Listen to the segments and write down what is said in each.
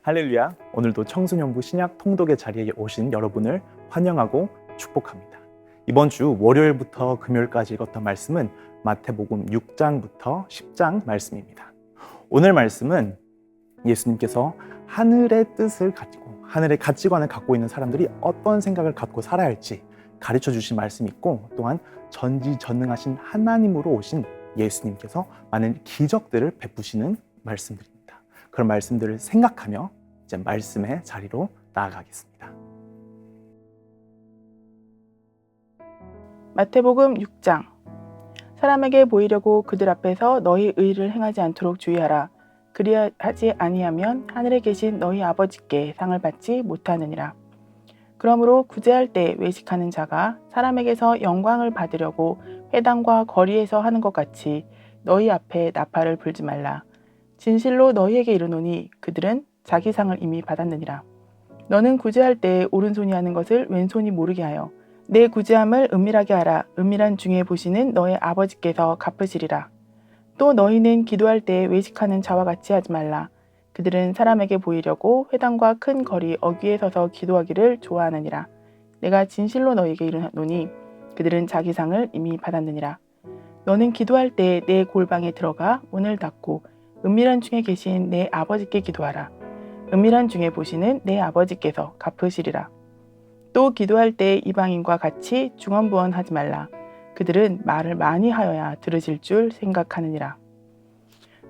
할렐루야! 오늘도 청소년부 신약 통독의 자리에 오신 여러분을 환영하고 축복합니다. 이번 주 월요일부터 금요일까지 읽었던 말씀은 마태복음 6장부터 10장 말씀입니다. 오늘 말씀은 예수님께서 하늘의 뜻을 가지고 하늘의 가치관을 갖고 있는 사람들이 어떤 생각을 갖고 살아야 할지 가르쳐 주신 말씀이 있고, 또한 전지전능하신 하나님으로 오신 예수님께서 많은 기적들을 베푸시는 말씀들입니다. 그런 말씀들을 생각하며 이제 말씀의 자리로 나아가겠습니다. 마태복음 6장. 사람에게 보이려고 그들 앞에서 너희 의를 행하지 않도록 주의하라. 그리하지 아니하면 하늘에 계신 너희 아버지께 상을 받지 못하느니라. 그러므로 구제할 때 외식하는 자가 사람에게서 영광을 받으려고 회당과 거리에서 하는 것 같이 너희 앞에 나팔을 불지 말라. 진실로 너희에게 이르노니 그들은 자기 상을 이미 받았느니라. 너는 구제할 때 오른손이 하는 것을 왼손이 모르게 하여 내 구제함을 은밀하게 하라. 은밀한 중에 보시는 너의 아버지께서 갚으시리라. 또 너희는 기도할 때 외식하는 자와 같이 하지 말라. 그들은 사람에게 보이려고 회당과 큰 거리 어귀에 서서 기도하기를 좋아하느니라. 내가 진실로 너희에게 이르노니 그들은 자기 상을 이미 받았느니라. 너는 기도할 때 내 골방에 들어가 문을 닫고 은밀한 중에 계신 내 아버지께 기도하라. 은밀한 중에 보시는 내 아버지께서 갚으시리라. 또 기도할 때 이방인과 같이 중언부언하지 말라. 그들은 말을 많이 하여야 들으실 줄 생각하느니라.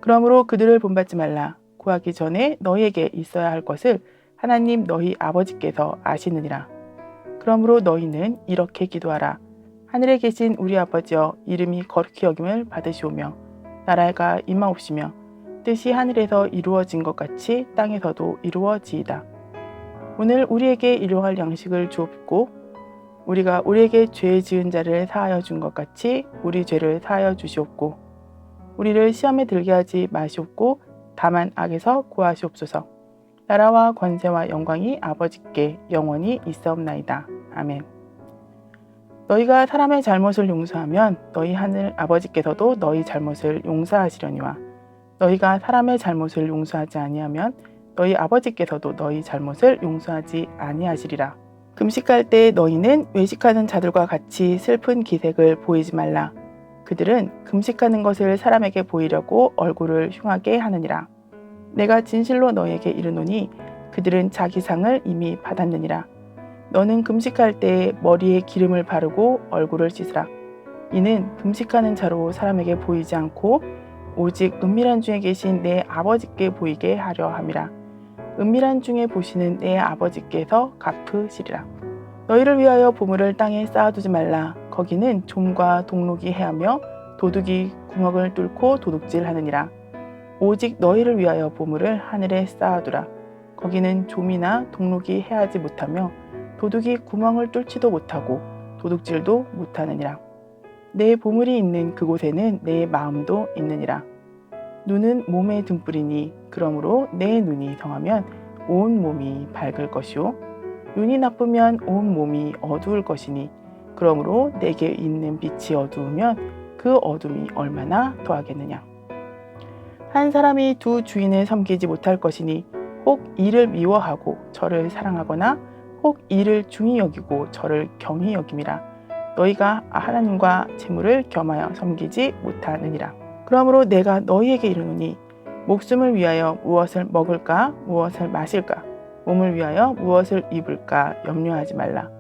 그러므로 그들을 본받지 말라. 구하기 전에 너희에게 있어야 할 것을 하나님 너희 아버지께서 아시느니라. 그러므로 너희는 이렇게 기도하라. 하늘에 계신 우리 아버지여, 이름이 거룩히 여김을 받으시오며 나라가 임하옵시며 뜻이 하늘에서 이루어진 것 같이 땅에서도 이루어지이다. 오늘 우리에게 일용할 양식을 주옵고 우리가 우리에게 죄 지은 자를 사하여 준 것 같이 우리 죄를 사하여 주시옵고 우리를 시험에 들게 하지 마시옵고 다만 악에서 구하시옵소서. 나라와 권세와 영광이 아버지께 영원히 있사옵나이다. 아멘. 너희가 사람의 잘못을 용서하면 너희 하늘 아버지께서도 너희 잘못을 용서하시려니와 너희가 사람의 잘못을 용서하지 아니하면 너희 아버지께서도 너희 잘못을 용서하지 아니하시리라. 금식할 때 너희는 외식하는 자들과 같이 슬픈 기색을 보이지 말라. 그들은 금식하는 것을 사람에게 보이려고 얼굴을 흉하게 하느니라. 내가 진실로 너희에게 이르노니 그들은 자기 상을 이미 받았느니라. 너는 금식할 때 머리에 기름을 바르고 얼굴을 씻으라. 이는 금식하는 자로 사람에게 보이지 않고 오직 은밀한 중에 계신 내 아버지께 보이게 하려 함이라. 은밀한 중에 보시는 내 아버지께서 갚으시리라. 너희를 위하여 보물을 땅에 쌓아두지 말라. 거기는 좀과 동록이 해하며 도둑이 구멍을 뚫고 도둑질하느니라. 오직 너희를 위하여 보물을 하늘에 쌓아두라. 거기는 좀이나 동록이 해하지 못하며 도둑이 구멍을 뚫지도 못하고 도둑질도 못하느니라. 내 보물이 있는 그곳에는 내 마음도 있느니라. 눈은 몸의 등불이니 그러므로 내 눈이 성하면 온 몸이 밝을 것이요 눈이 나쁘면 온 몸이 어두울 것이니 그러므로 내게 있는 빛이 어두우면 그 어둠이 얼마나 더하겠느냐. 한 사람이 두 주인을 섬기지 못할 것이니 혹 이를 미워하고 저를 사랑하거나 혹 이를 중히 여기고 저를 경히 여김이라. 너희가 하나님과 재물을 겸하여 섬기지 못하느니라. 그러므로 내가 너희에게 이르노니 목숨을 위하여 무엇을 먹을까 무엇을 마실까 몸을 위하여 무엇을 입을까 염려하지 말라.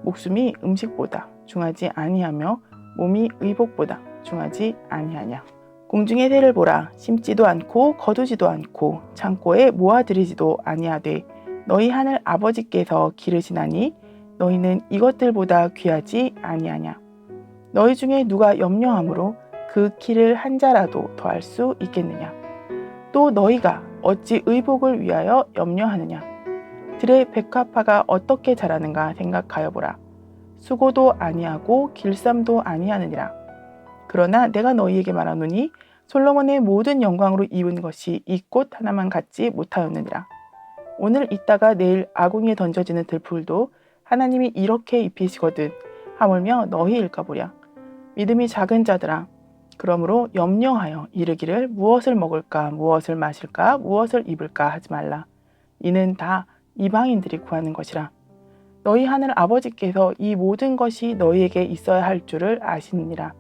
목숨이 음식보다 중하지 아니하며 몸이 의복보다 중하지 아니하냐. 공중의 새를 보라. 심지도 않고 거두지도 않고 창고에 모아들이지도 아니하되 너희 하늘 아버지께서 기르시나니 너희는 이것들보다 귀하지 아니하냐. 너희 중에 누가 염려함으로 그 키를 한 자라도 더할 수 있겠느냐. 또 너희가 어찌 의복을 위하여 염려하느냐. 들의 백합화가 어떻게 자라는가 생각하여 보라. 수고도 아니하고 길쌈도 아니하느니라. 그러나 내가 너희에게 말하노니 솔로몬의 모든 영광으로 이룬 것이 이 꽃 하나만 갖지 못하였느니라. 오늘 있다가 내일 아궁이에 던져지는 들풀도 하나님이 이렇게 입히시거든 하물며 너희일까 보랴. 믿음이 작은 자들아, 그러므로 염려하여 이르기를 무엇을 먹을까 무엇을 마실까 무엇을 입을까 하지 말라. 이는 다 이방인들이 구하는 것이라. 너희 하늘 아버지께서 이 모든 것이 너희에게 있어야 할 줄을 아시느니라.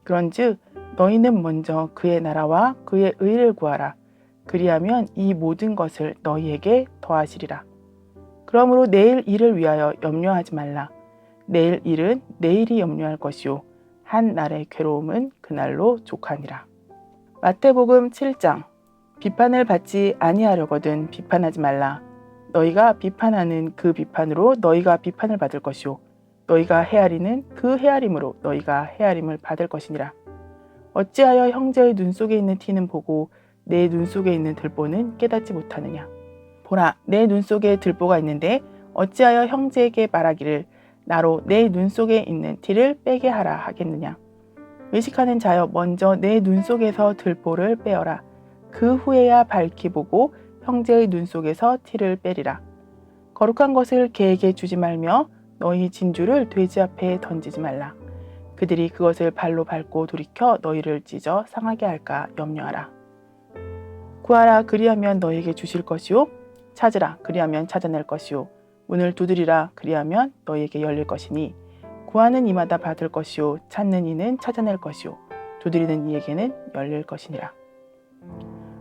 그런즉 너희는 먼저 그의 나라와 그의 의를 구하라. 그리하면 이 모든 것을 너희에게 더하시리라. 그러므로 내일 일을 위하여 염려하지 말라. 내일 일은 내일이 염려할 것이요 한 날의 괴로움은 그날로 족하니라. 마태복음 7장. 비판을 받지 아니하려거든 비판하지 말라. 너희가 비판하는 그 비판으로 너희가 비판을 받을 것이요 너희가 헤아리는 그 헤아림으로 너희가 헤아림을 받을 것이니라. 어찌하여 형제의 눈 속에 있는 티는 보고 내 눈 속에 있는 들보는 깨닫지 못하느냐. 보라, 내 눈 속에 들보가 있는데 어찌하여 형제에게 말하기를 나로 내 눈 속에 있는 티를 빼게 하라 하겠느냐. 의식하는 자여 먼저 내 눈 속에서 들보를 빼어라. 그 후에야 밝히 보고 형제의 눈 속에서 티를 빼리라. 거룩한 것을 개에게 주지 말며 너희 진주를 돼지 앞에 던지지 말라. 그들이 그것을 발로 밟고 돌이켜 너희를 찢어 상하게 할까 염려하라. 구하라, 그리하면 너희에게 주실 것이요 찾으라, 그리하면 찾아낼 것이요 문을 두드리라, 그리하면 너희에게 열릴 것이니 구하는 이마다 받을 것이요 찾는 이는 찾아낼 것이요 두드리는 이에게는 열릴 것이니라.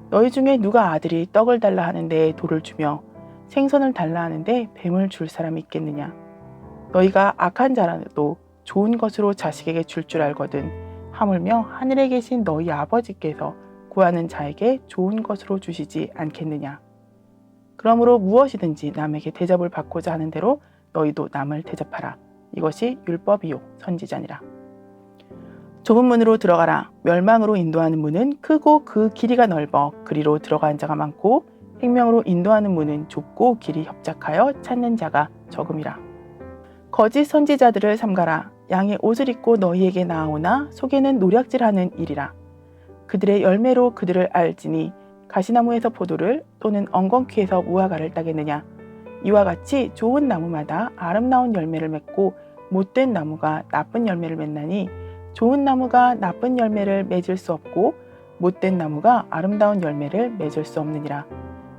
너희 중에 누가 아들이 떡을 달라 하는데 돌을 주며 생선을 달라 하는데 뱀을 줄 사람이 있겠느냐. 너희가 악한 자라도 좋은 것으로 자식에게 줄 알거든 하물며 하늘에 계신 너희 아버지께서 구하는 자에게 좋은 것으로 주시지 않겠느냐. 그러므로 무엇이든지 남에게 대접을 받고자 하는 대로 너희도 남을 대접하라. 이것이 율법이요 선지자니라. 좁은 문으로 들어가라. 멸망으로 인도하는 문은 크고 그 길이가 넓어 그리로 들어가는 자가 많고 생명으로 인도하는 문은 좁고 길이 협착하여 찾는 자가 적음이라. 거짓 선지자들을 삼가라. 양의 옷을 입고 너희에게 나아오나 속에는 노략질하는 일이라. 그들의 열매로 그들을 알지니 가시나무에서 포도를 또는 엉겅퀴에서 무화과를 따겠느냐. 이와 같이 좋은 나무마다 아름다운 열매를 맺고 못된 나무가 나쁜 열매를 맺나니 좋은 나무가 나쁜 열매를 맺을 수 없고 못된 나무가 아름다운 열매를 맺을 수 없느니라.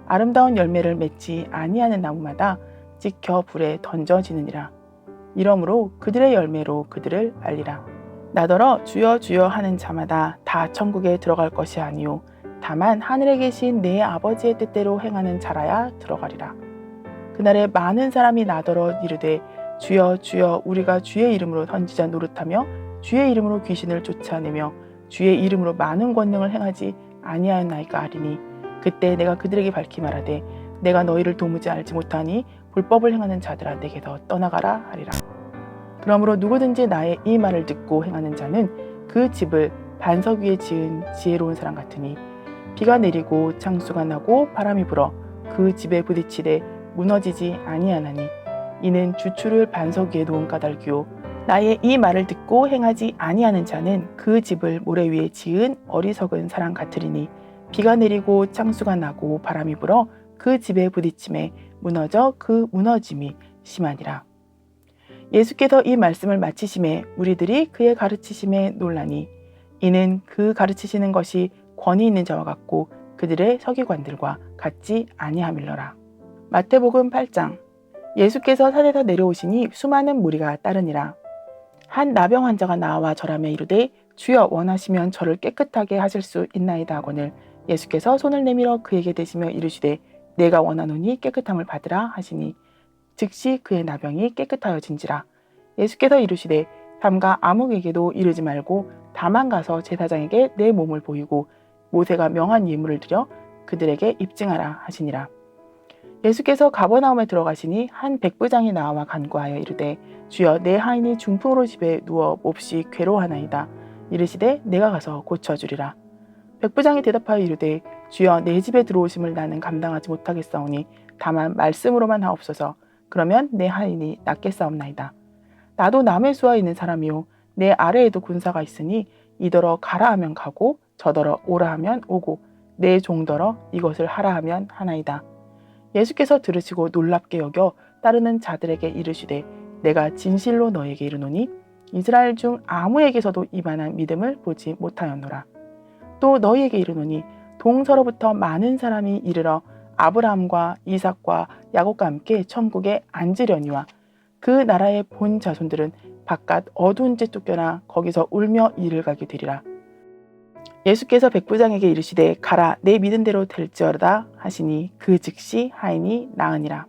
아름다운 열매를 맺지 아니하는 나무마다 찍혀 불에 던져지느니라. 이러므로 그들의 열매로 그들을 알리라. 나더러 주여 주여 하는 자마다 다 천국에 들어갈 것이 아니요 다만 하늘에 계신 내 아버지의 뜻대로 행하는 자라야 들어가리라. 그날에 많은 사람이 나더러 이르되 주여 주여 우리가 주의 이름으로 선지자 노릇하며 주의 이름으로 귀신을 쫓아내며 주의 이름으로 많은 권능을 행하지 아니하였나이까 하리니 그때 내가 그들에게 밝히 말하되 내가 너희를 도무지 알지 못하니 불법을 행하는 자들아 내게서 떠나가라 하리라. 그러므로 누구든지 나의 이 말을 듣고 행하는 자는 그 집을 반석 위에 지은 지혜로운 사람 같으니 비가 내리고 창수가 나고 바람이 불어 그 집에 부딪히되 무너지지 아니하나니 이는 주추를 반석 위에 놓은 까닭이요 나의 이 말을 듣고 행하지 아니하는 자는 그 집을 모래 위에 지은 어리석은 사람 같으리니 비가 내리고 창수가 나고 바람이 불어 그 집에 부딪힘에 무너져 그 무너짐이 심하니라. 예수께서 이 말씀을 마치심에 무리들이 그의 가르치심에 놀라니 이는 그 가르치시는 것이 권위 있는 자와 같고 그들의 서기관들과 같지 아니함일러라. 마태복음 8장. 예수께서 산에서 내려오시니 수많은 무리가 따르니라. 한 나병 환자가 나와 절하며 이르되 주여 원하시면 저를 깨끗하게 하실 수 있나이다 하거늘 예수께서 손을 내밀어 그에게 대시며 이르시되 내가 원하노니 깨끗함을 받으라 하시니 즉시 그의 나병이 깨끗하여진지라. 예수께서 이르시되 삼가 아무에게도 이르지 말고 다만 가서 제사장에게 내 몸을 보이고 모세가 명한 예물을 드려 그들에게 입증하라 하시니라. 예수께서 가버나움에 들어가시니 한 백부장이 나와 간구하여 이르되 주여 내 하인이 중풍으로 집에 누워 몹시 괴로워하나이다. 이르시되 내가 가서 고쳐주리라. 백부장이 대답하여 이르되 주여 내 집에 들어오심을 나는 감당하지 못하겠사오니 다만 말씀으로만 하옵소서. 그러면 내 하인이 낫겠사옵나이다. 나도 남의 수하에 있는 사람이요 내 아래에도 군사가 있으니 이더러 가라 하면 가고 저더러 오라 하면 오고 내 종더러 이것을 하라 하면 하나이다. 예수께서 들으시고 놀랍게 여겨 따르는 자들에게 이르시되 내가 진실로 너에게 이르노니 이스라엘 중 아무에게서도 이만한 믿음을 보지 못하였노라. 또 너희에게 이르노니 동서로부터 많은 사람이 이르러 아브라함과 이삭과 야곱과 함께 천국에 앉으려니와 그 나라의 본 자손들은 바깥 어두운 데 쫓겨나 거기서 울며 이를 가게 되리라. 예수께서 백부장에게 이르시되 가라 내 믿은 대로 될지어다 하시니 그 즉시 하인이 나으니라.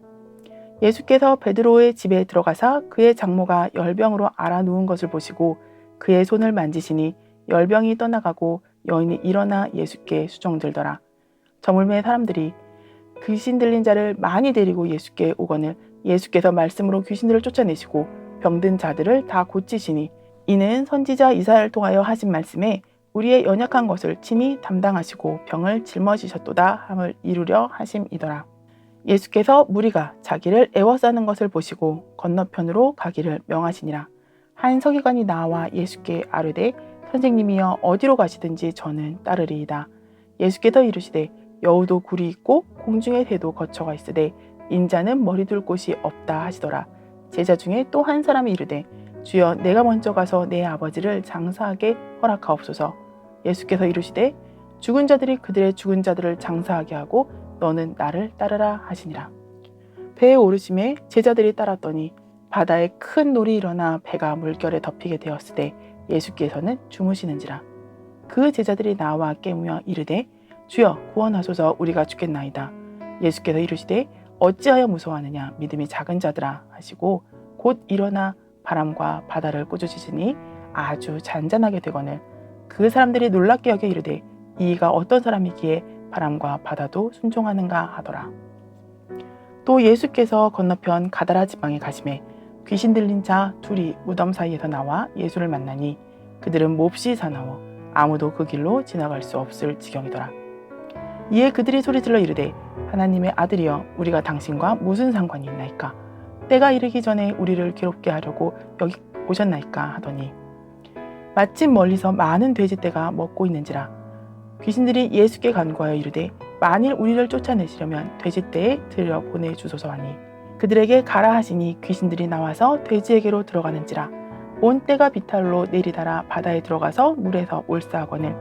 예수께서 베드로의 집에 들어가사 그의 장모가 열병으로 앓아 누운 것을 보시고 그의 손을 만지시니 열병이 떠나가고 여인이 일어나 예수께 수종들더라. 저물매 사람들이 귀신 들린 자를 많이 데리고 예수께 오거늘 예수께서 말씀으로 귀신들을 쫓아내시고 병든 자들을 다 고치시니 이는 선지자 이사야를 통하여 하신 말씀에 우리의 연약한 것을 친히 담당하시고 병을 짊어지셨도다 함을 이루려 하심이더라. 예수께서 무리가 자기를 애워싸는 것을 보시고 건너편으로 가기를 명하시니라. 한 서기관이 나와 예수께 아뢰되 선생님이여 어디로 가시든지 저는 따르리이다. 예수께서 이르시되 여우도 굴이 있고 공중의 새도 거처가 있으되 인자는 머리 둘 곳이 없다 하시더라. 제자 중에 또 한 사람이 이르되 주여 내가 먼저 가서 내 아버지를 장사하게 허락하옵소서. 예수께서 이르시되 죽은 자들이 그들의 죽은 자들을 장사하게 하고 너는 나를 따르라 하시니라. 배에 오르심에 제자들이 따랐더니 바다에 큰 놀이 일어나 배가 물결에 덮이게 되었으되 예수께서는 주무시는지라. 그 제자들이 나와 깨우며 이르되 주여 구원하소서 우리가 죽겠나이다. 예수께서 이르시되 어찌하여 무서워하느냐 믿음이 작은 자들아 하시고 곧 일어나 바람과 바다를 꾸짖으시니 아주 잔잔하게 되거늘 그 사람들이 놀랍게 여겨 이르되 이가 어떤 사람이기에 바람과 바다도 순종하는가 하더라. 또 예수께서 건너편 가다라 지방에 가심에 귀신 들린 자 둘이 무덤 사이에서 나와 예수를 만나니 그들은 몹시 사나워 아무도 그 길로 지나갈 수 없을 지경이더라. 이에 그들이 소리질러 이르되 하나님의 아들이여 우리가 당신과 무슨 상관이 있나이까? 때가 이르기 전에 우리를 괴롭게 하려고 여기 오셨나이까 하더니 마침 멀리서 많은 돼지떼가 먹고 있는지라. 귀신들이 예수께 간구하여 이르되 만일 우리를 쫓아내시려면 돼지떼에 들여 보내주소서 하니 그들에게 가라 하시니 귀신들이 나와서 돼지에게로 들어가는지라. 온 떼가 비탈로 내리달아 바다에 들어가서 물에서 몰사하거늘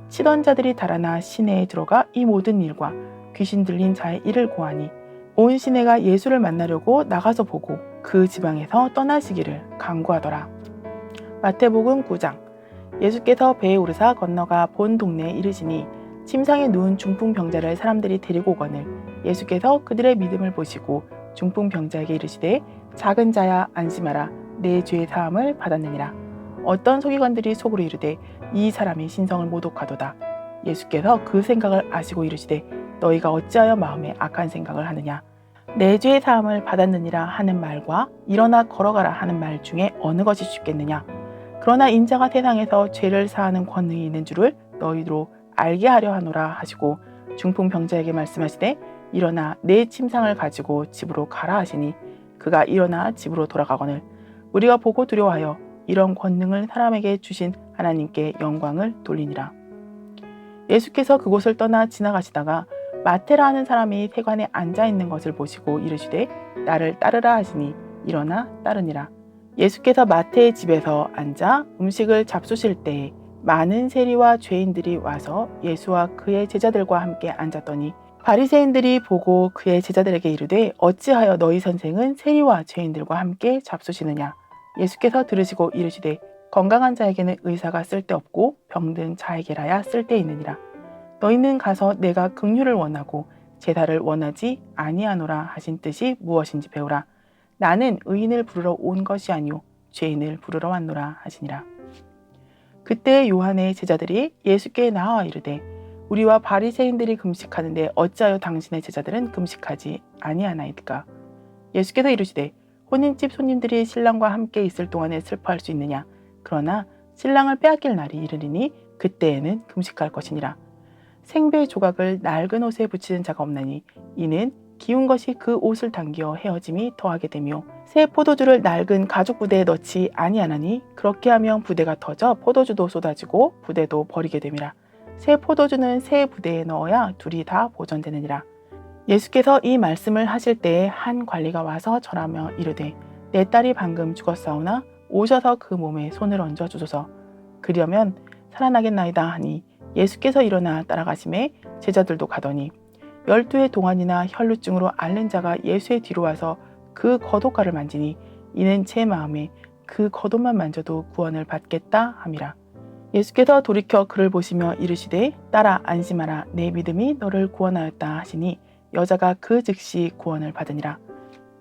치던 자들이 달아나 시내에 들어가 이 모든 일과 귀신 들린 자의 일을 고하니 온 시내가 예수를 만나려고 나가서 보고 그 지방에서 떠나시기를 간구하더라. 마태복음 9장. 예수께서 배에 오르사 건너가 본 동네에 이르시니 침상에 누운 중풍병자를 사람들이 데리고 오거늘 예수께서 그들의 믿음을 보시고 중풍병자에게 이르시되 작은 자야 안심하라 내 죄의 사함을 받았느니라. 어떤 서기관들이 속으로 이르되 이 사람이 신성을 모독하도다. 예수께서 그 생각을 아시고 이르시되 너희가 어찌하여 마음에 악한 생각을 하느냐. 내 죄의 사함을 받았느니라 하는 말과 일어나 걸어가라 하는 말 중에 어느 것이 쉽겠느냐. 그러나 인자가 세상에서 죄를 사하는 권능이 있는 줄을 너희로 알게 하려 하노라 하시고 중풍병자에게 말씀하시되 일어나 내 침상을 가지고 집으로 가라 하시니 그가 일어나 집으로 돌아가거늘 우리가 보고 두려워하여 이런 권능을 사람에게 주신 하나님께 영광을 돌리니라. 예수께서 그곳을 떠나 지나가시다가 마테라 하는 사람이 세관에 앉아 있는 것을 보시고 이르시되 나를 따르라 하시니 일어나 따르니라. 예수께서 마태의 집에서 앉아 음식을 잡수실 때에 많은 세리와 죄인들이 와서 예수와 그의 제자들과 함께 앉았더니 바리새인들이 보고 그의 제자들에게 이르되 어찌하여 너희 선생은 세리와 죄인들과 함께 잡수시느냐. 예수께서 들으시고 이르시되 건강한 자에게는 의사가 쓸데없고 병든 자에게라야 쓸데있느니라. 너희는 가서 내가 긍휼을 원하고 제사를 원하지 아니하노라 하신 뜻이 무엇인지 배우라. 나는 의인을 부르러 온 것이 아니오 죄인을 부르러 왔노라 하시니라. 그때 요한의 제자들이 예수께 나와 이르되 우리와 바리새인들이 금식하는데 어찌하여 당신의 제자들은 금식하지 아니하나이까. 예수께서 이르시되 혼인집 손님들이 신랑과 함께 있을 동안에 슬퍼할 수 있느냐. 그러나 신랑을 빼앗길 날이 이르리니 그때에는 금식할 것이니라. 생배 조각을 낡은 옷에 붙이는 자가 없나니 이는 기운 것이 그 옷을 당겨 헤어짐이 더하게 되며 새 포도주를 낡은 가죽 부대에 넣지 아니하나니 그렇게 하면 부대가 터져 포도주도 쏟아지고 부대도 버리게 됨이라. 새 포도주는 새 부대에 넣어야 둘이 다 보존되느니라. 예수께서 이 말씀을 하실 때에 한 관리가 와서 절하며 이르되 내 딸이 방금 죽었사오나 오셔서 그 몸에 손을 얹어 주소서. 그리하면 살아나겠나이다 하니 예수께서 일어나 따라가심에 제자들도 가더니 12의 동안이나 혈루증으로 앓는 자가 예수의 뒤로 와서 그 겉옷가를 만지니 이는 제 마음에 그 겉옷만 만져도 구원을 받겠다 함이라. 예수께서 돌이켜 그를 보시며 이르시되 딸아 안심하라 내 믿음이 너를 구원하였다 하시니 여자가 그 즉시 구원을 받으니라.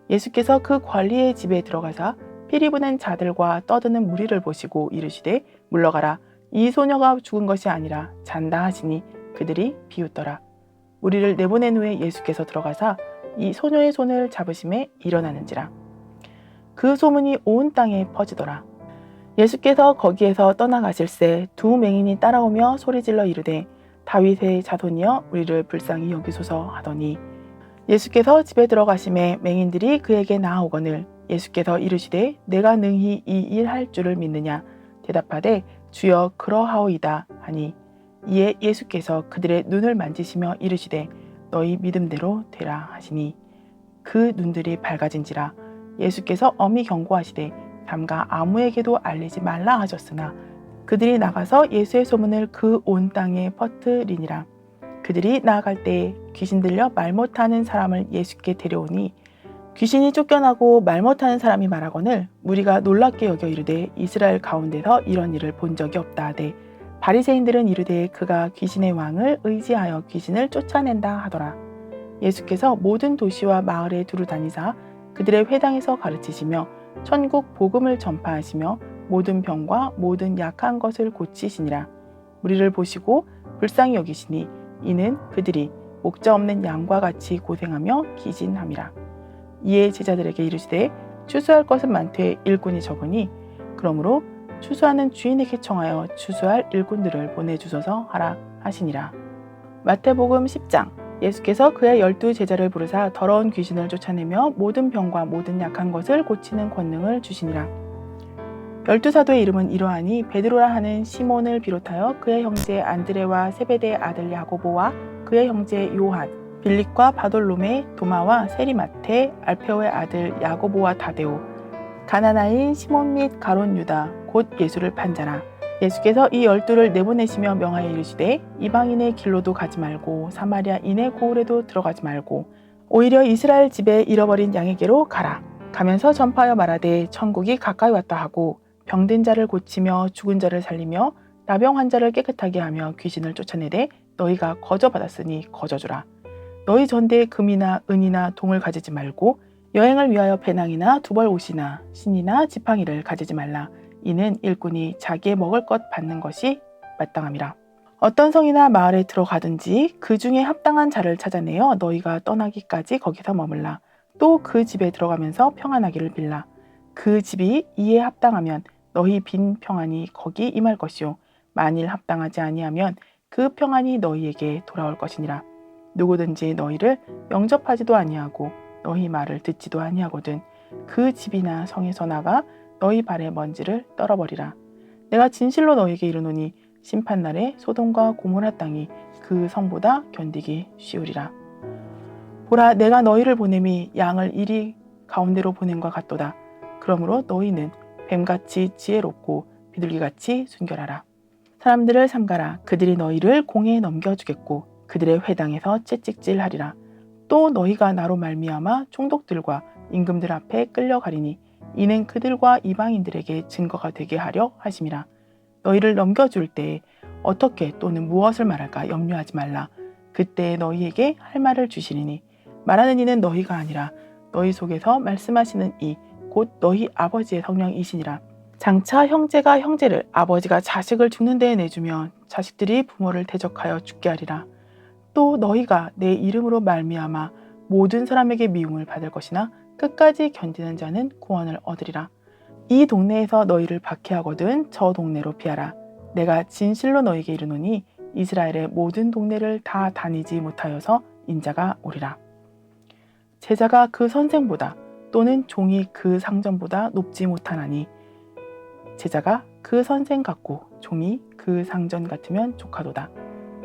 예수께서 그 관리의 집에 들어가사 피리 부는 자들과 떠드는 무리를 보시고 이르시되 물러가라 이 소녀가 죽은 것이 아니라 잔다 하시니 그들이 비웃더라. 무리를 내보낸 후에 예수께서 들어가사 이 소녀의 손을 잡으심에 일어나는지라. 그 소문이 온 땅에 퍼지더라. 예수께서 거기에서 떠나가실새 두 맹인이 따라오며 소리질러 이르되 다윗의 자손이여 우리를 불쌍히 여기소서 하더니 예수께서 집에 들어가심에 맹인들이 그에게 나아오거늘 예수께서 이르시되 내가 능히 이 일 할 줄을 믿느냐 대답하되 주여 그러하오이다 하니 이에 예수께서 그들의 눈을 만지시며 이르시되 너희 믿음대로 되라 하시니 그 눈들이 밝아진지라. 예수께서 엄히 경고하시되 삼가 아무에게도 알리지 말라 하셨으나 그들이 나가서 예수의 소문을 그 온 땅에 퍼뜨리니라. 그들이 나아갈 때에 귀신 들려 말 못하는 사람을 예수께 데려오니 귀신이 쫓겨나고 말 못하는 사람이 말하거늘 무리가 놀랍게 여겨 이르되 이스라엘 가운데서 이런 일을 본 적이 없다 하되 바리새인들은 이르되 그가 귀신의 왕을 의지하여 귀신을 쫓아낸다 하더라. 예수께서 모든 도시와 마을에 두루 다니사 그들의 회당에서 가르치시며 천국 복음을 전파하시며 모든 병과 모든 약한 것을 고치시니라. 무리를 보시고 불쌍히 여기시니 이는 그들이 목자 없는 양과 같이 고생하며 기진함이라. 이에 제자들에게 이르시되 추수할 것은 많되 일꾼이 적으니 그러므로 추수하는 주인에게 청하여 추수할 일꾼들을 보내주소서 하라 하시니라. 마태복음 10장. 예수께서 그의 12 제자를 부르사 더러운 귀신을 쫓아내며 모든 병과 모든 약한 것을 고치는 권능을 주시니라. 12사도의 이름은 이러하니 베드로라 하는 시몬을 비롯하여 그의 형제 안드레와 세베대의 아들 야고보와 그의 형제 요한, 빌립과 바돌로메, 도마와 세리마테, 알페오의 아들 야고보와 다데오, 가나나인 시몬 및 가론 유다, 곧 예수를 판 자라. 예수께서 이 12를 내보내시며 명하여 이르시되 이방인의 길로도 가지 말고 사마리아인의 고을에도 들어가지 말고 오히려 이스라엘 집에 잃어버린 양에게로 가라. 가면서 전파하여 말하되 천국이 가까이 왔다 하고 병든 자를 고치며 죽은 자를 살리며 나병 환자를 깨끗하게 하며 귀신을 쫓아내되 너희가 거저받았으니 거저주라. 너희 전대에 금이나 은이나 동을 가지지 말고 여행을 위하여 배낭이나 두벌 옷이나 신이나 지팡이를 가지지 말라. 이는 일꾼이 자기의 먹을 것 받는 것이 마땅함이라. 어떤 성이나 마을에 들어가든지 그 중에 합당한 자를 찾아내어 너희가 떠나기까지 거기서 머물라. 또 그 집에 들어가면서 평안하기를 빌라. 그 집이 이에 합당하면 너희 빈 평안이 거기 임할 것이요 만일 합당하지 아니하면 그 평안이 너희에게 돌아올 것이니라. 누구든지 너희를 영접하지도 아니하고 너희 말을 듣지도 아니하거든 그 집이나 성에서 나가 너희 발의 먼지를 떨어버리라. 내가 진실로 너희에게 이르노니 심판날에 소돔과 고모라 땅이 그 성보다 견디기 쉬우리라. 보라 내가 너희를 보냄이 양을 이리 가운데로 보냄과 같도다. 그러므로 너희는 뱀같이 지혜롭고 비둘기같이 순결하라. 사람들을 삼가라. 그들이 너희를 공에 넘겨주겠고 그들의 회당에서 채찍질하리라. 또 너희가 나로 말미암아 총독들과 임금들 앞에 끌려가리니 이는 그들과 이방인들에게 증거가 되게 하려 하심이라. 너희를 넘겨줄 때에 어떻게 또는 무엇을 말할까 염려하지 말라. 그때 너희에게 할 말을 주시리니 말하는 이는 너희가 아니라 너희 속에서 말씀하시는 이 곧 너희 아버지의 성령이시니라. 장차 형제가 형제를 아버지가 자식을 죽는 데에 내주면 자식들이 부모를 대적하여 죽게 하리라. 또 너희가 내 이름으로 말미암아 모든 사람에게 미움을 받을 것이나 끝까지 견디는 자는 구원을 얻으리라. 이 동네에서 너희를 박해하거든 저 동네로 피하라. 내가 진실로 너희에게 이르노니 이스라엘의 모든 동네를 다 다니지 못하여서 인자가 오리라. 제자가 그 선생보다 또는 종이 그 상전보다 높지 못하나니 제자가 그 선생 같고 종이 그 상전 같으면 조카도다.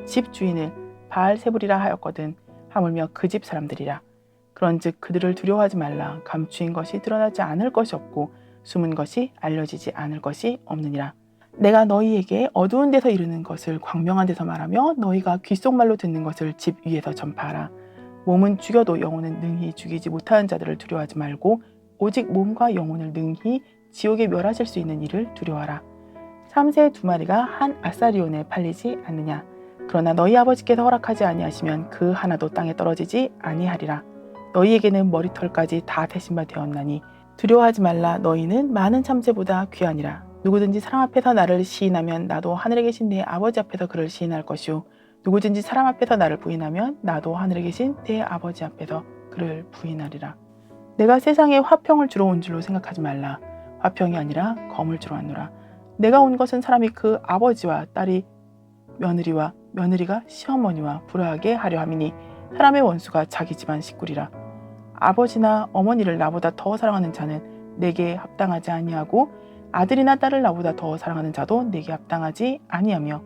집 주인을 바알세불이라 하였거든 하물며 그 집 사람들이라. 그런즉 그들을 두려워하지 말라. 감추인 것이 드러나지 않을 것이 없고 숨은 것이 알려지지 않을 것이 없느니라. 내가 너희에게 어두운 데서 이르는 것을 광명한 데서 말하며 너희가 귓속말로 듣는 것을 집 위에서 전파하라. 몸은 죽여도 영혼은 능히 죽이지 못하는 자들을 두려워하지 말고 오직 몸과 영혼을 능히 지옥에 멸하실 수 있는 이를 두려워하라. 참새 2마리가 한 아사리온에 팔리지 않느냐. 그러나 너희 아버지께서 허락하지 아니하시면 그 하나도 땅에 떨어지지 아니하리라. 너희에게는 머리털까지 다 대신 바 되었나니 두려워하지 말라. 너희는 많은 참새보다 귀하니라. 누구든지 사람 앞에서 나를 시인하면 나도 하늘에 계신 내 아버지 앞에서 그를 시인할 것이요 누구든지 사람 앞에서 나를 부인하면 나도 하늘에 계신 내 아버지 앞에서 그를 부인하리라. 내가 세상에 화평을 주러 온 줄로 생각하지 말라. 화평이 아니라 검을 주러 왔노라. 내가 온 것은 사람이 그 아버지와 딸이 며느리와 며느리가 시어머니와 불화하게 하려 함이니 사람의 원수가 자기 집안 식구리라. 아버지나 어머니를 나보다 더 사랑하는 자는 내게 합당하지 아니하고 아들이나 딸을 나보다 더 사랑하는 자도 내게 합당하지 아니하며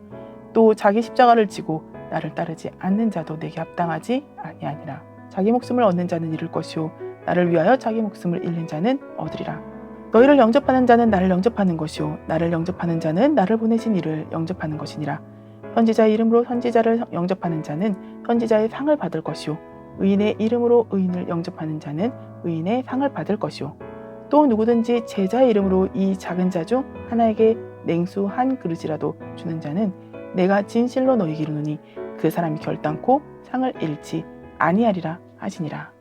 또 자기 십자가를 지고 나를 따르지 않는 자도 내게 합당하지 아니하니라. 자기 목숨을 얻는 자는 잃을 것이요 나를 위하여 자기 목숨을 잃는 자는 얻으리라. 너희를 영접하는 자는 나를 영접하는 것이요 나를 영접하는 자는 나를 보내신 이를 영접하는 것이니라. 선지자의 이름으로 선지자를 영접하는 자는 선지자의 상을 받을 것이요 의인의 이름으로 의인을 영접하는 자는 의인의 상을 받을 것이요 또 누구든지 제자의 이름으로 이 작은 자 중 하나에게 냉수 한 그릇이라도 주는 자는 내가 진실로 너희에게 이르노니 그 사람이 결단코 상을 잃지 아니하리라 하시니라.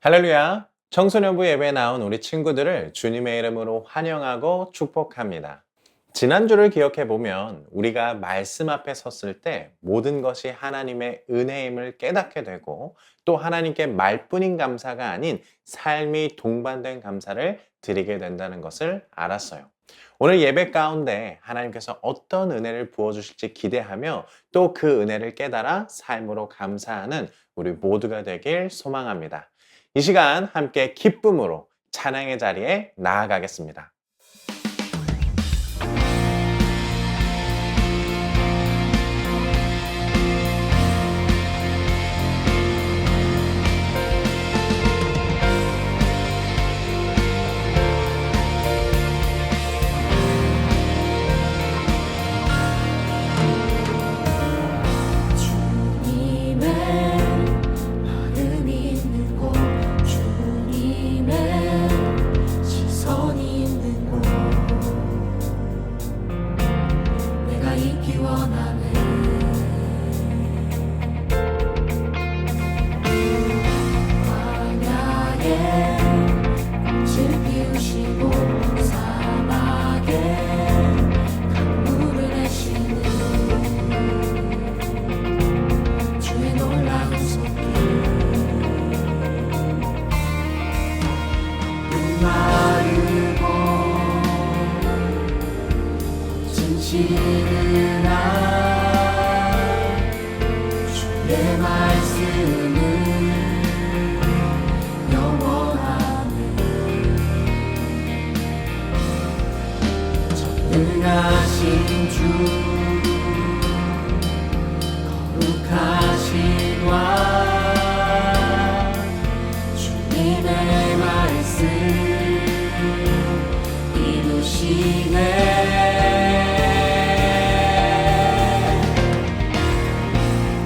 할렐루야! 청소년부 예배에 나온 우리 친구들을 주님의 이름으로 환영하고 축복합니다. 지난주를 기억해 보면 우리가 말씀 앞에 섰을 때 모든 것이 하나님의 은혜임을 깨닫게 되고 또 하나님께 말뿐인 감사가 아닌 삶이 동반된 감사를 드리게 된다는 것을 알았어요. 오늘 예배 가운데 하나님께서 어떤 은혜를 부어주실지 기대하며 또 그 은혜를 깨달아 삶으로 감사하는 우리 모두가 되길 소망합니다. 이 시간 함께 기쁨으로 찬양의 자리에 나아가겠습니다. 전능하신 주 거룩하신 왕 주님의 말씀 이루시네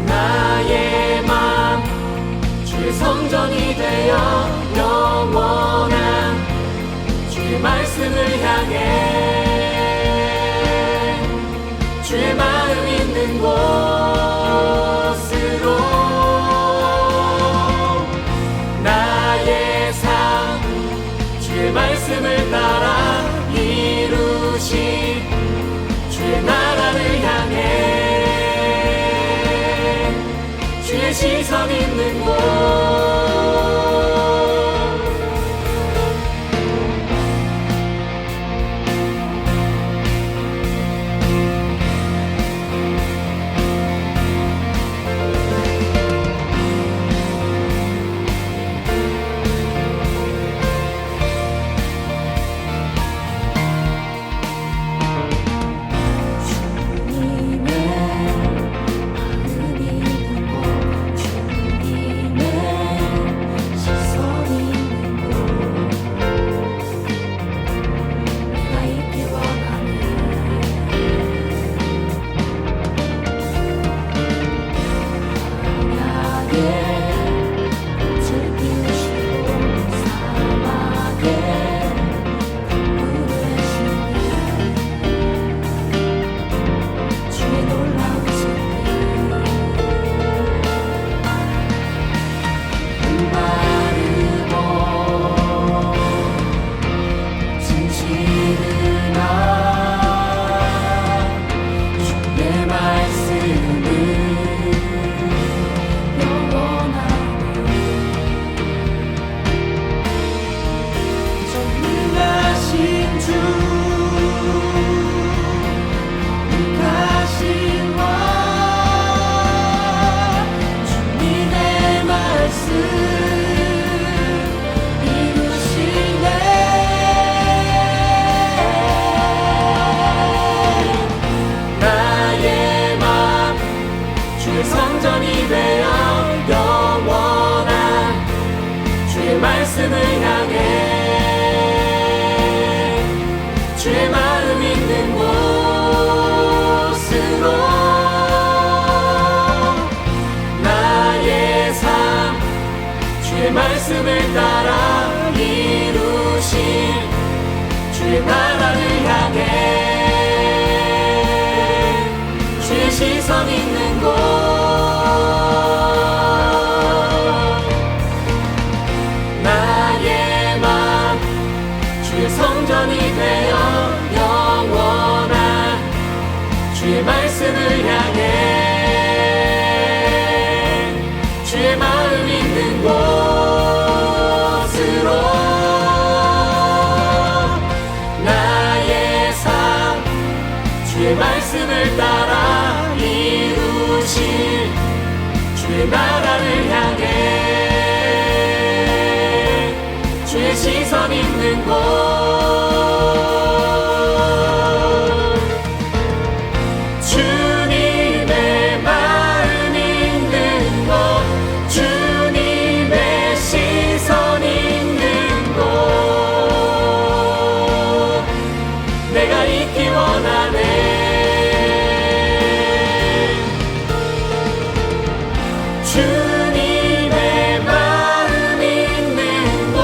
나의 맘 주의 성전이 되어 영원한 주의 말씀을 향해 주의 마음 있는 곳으로 나의 삶 주의 말씀을 따라 이루신 주의 나라를 향해 주의 시선 있는 곳 말씀을 향해 주의 마음 있는 곳으로 나의 삶 주의 말씀을 따라 이루신 주의 나라를 향해 주의 시선 있는 곳 나라를 향해 주의 시선 있는 곳 주님의 마음 있는 곳 주님의 시선 있는 곳 내가 있기 원하네 주님의 마음 있는 곳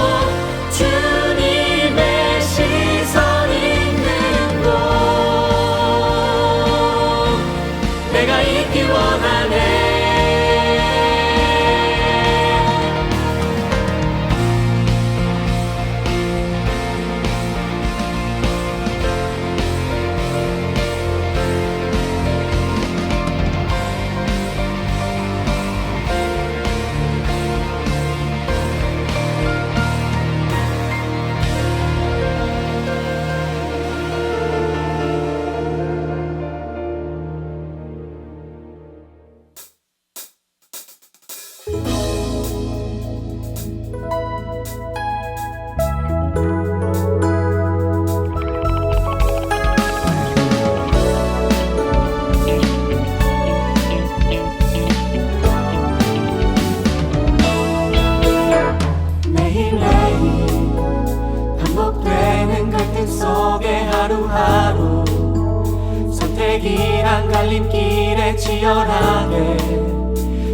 주님의 시선 있는 곳 내가 있기 원하네 매일매일 반복되는 갈등 속에 하루하루 선택이란 갈림길에 치열하게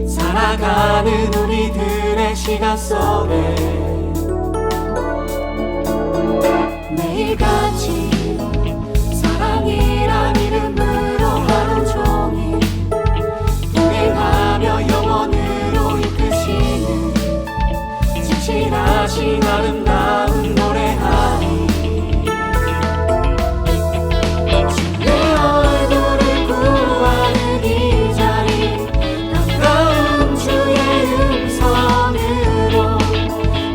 살아가는 우리들의 시간 속에 매일같이 사랑이란 이름으로 하루 종일 동행하며 영원으로 이끄시는 진실하신 아름다운 노래하니 주의 얼굴을 구하는 이 자리 반가운 주의 음성으로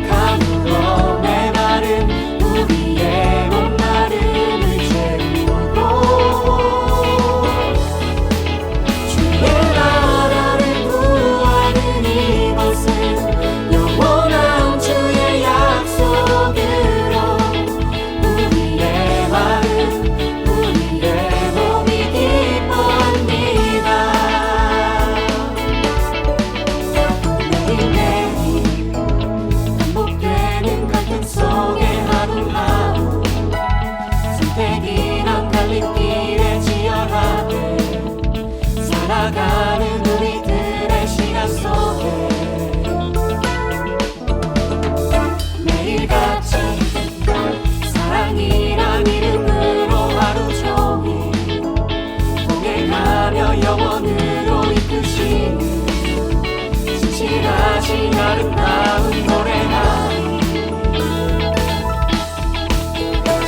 가물어 메마른 우리의 목마름을 채우고 주의 나라를 구하는 이곳은 영원한 주의 약속으로 우리의 마음 우리의 몸이 기뻐합니다 매일매일 반복되는 갈등 속에 하루하루 선택이란 갈림길에 치열하게 살아가는 우리들의 시간 속에 매일같이 사랑이란 이름으로 하루 종일 동행하며 영원으로 이끄시는 진실하신 아름다운 노래하니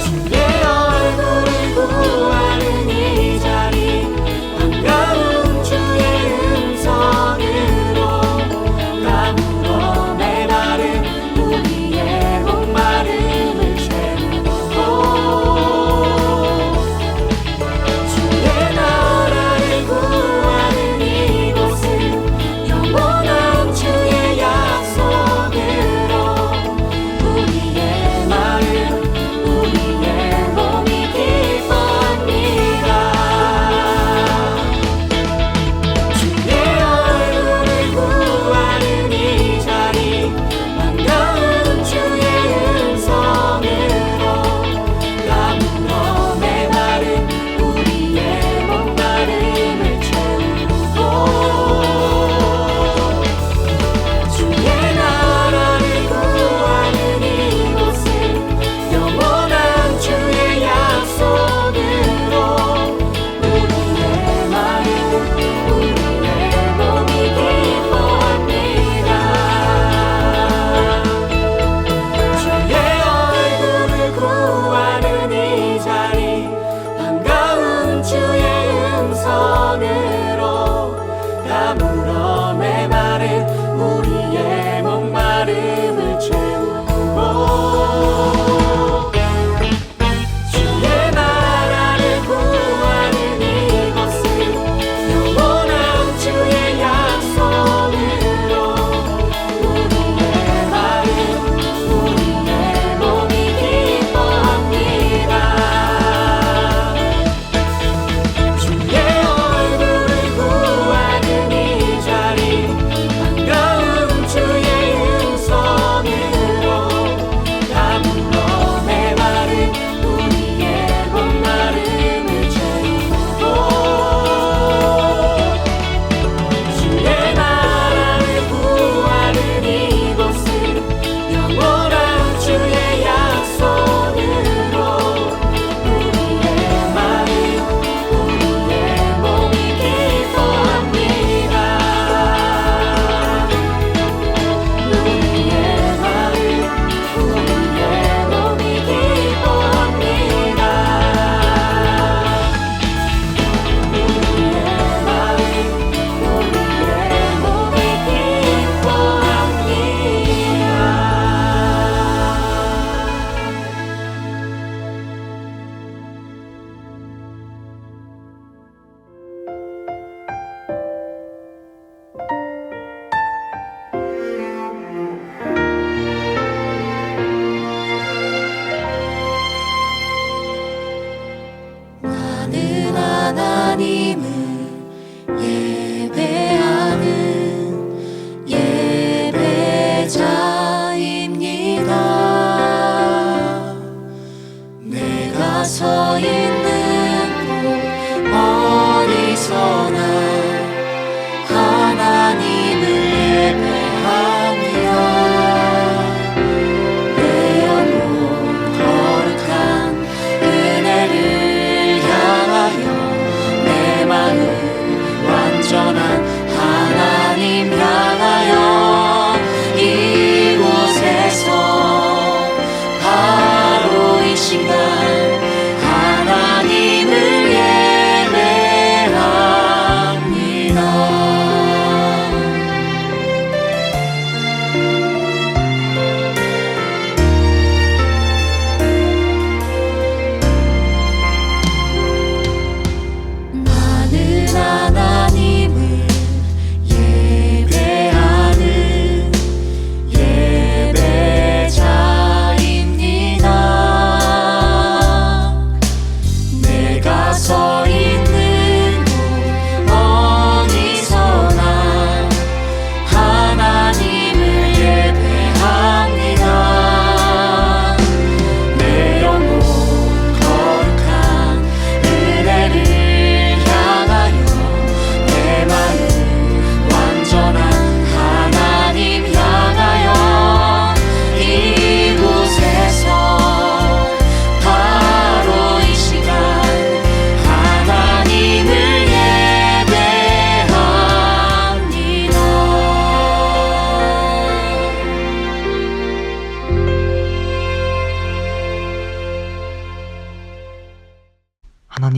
주의 얼굴을 구하는 이 자리 반가운 주의 음성으로 가물어 메마른 우리의 목마름을 채우고 주의 나라를 구하는 이곳은 영원한 주의 약속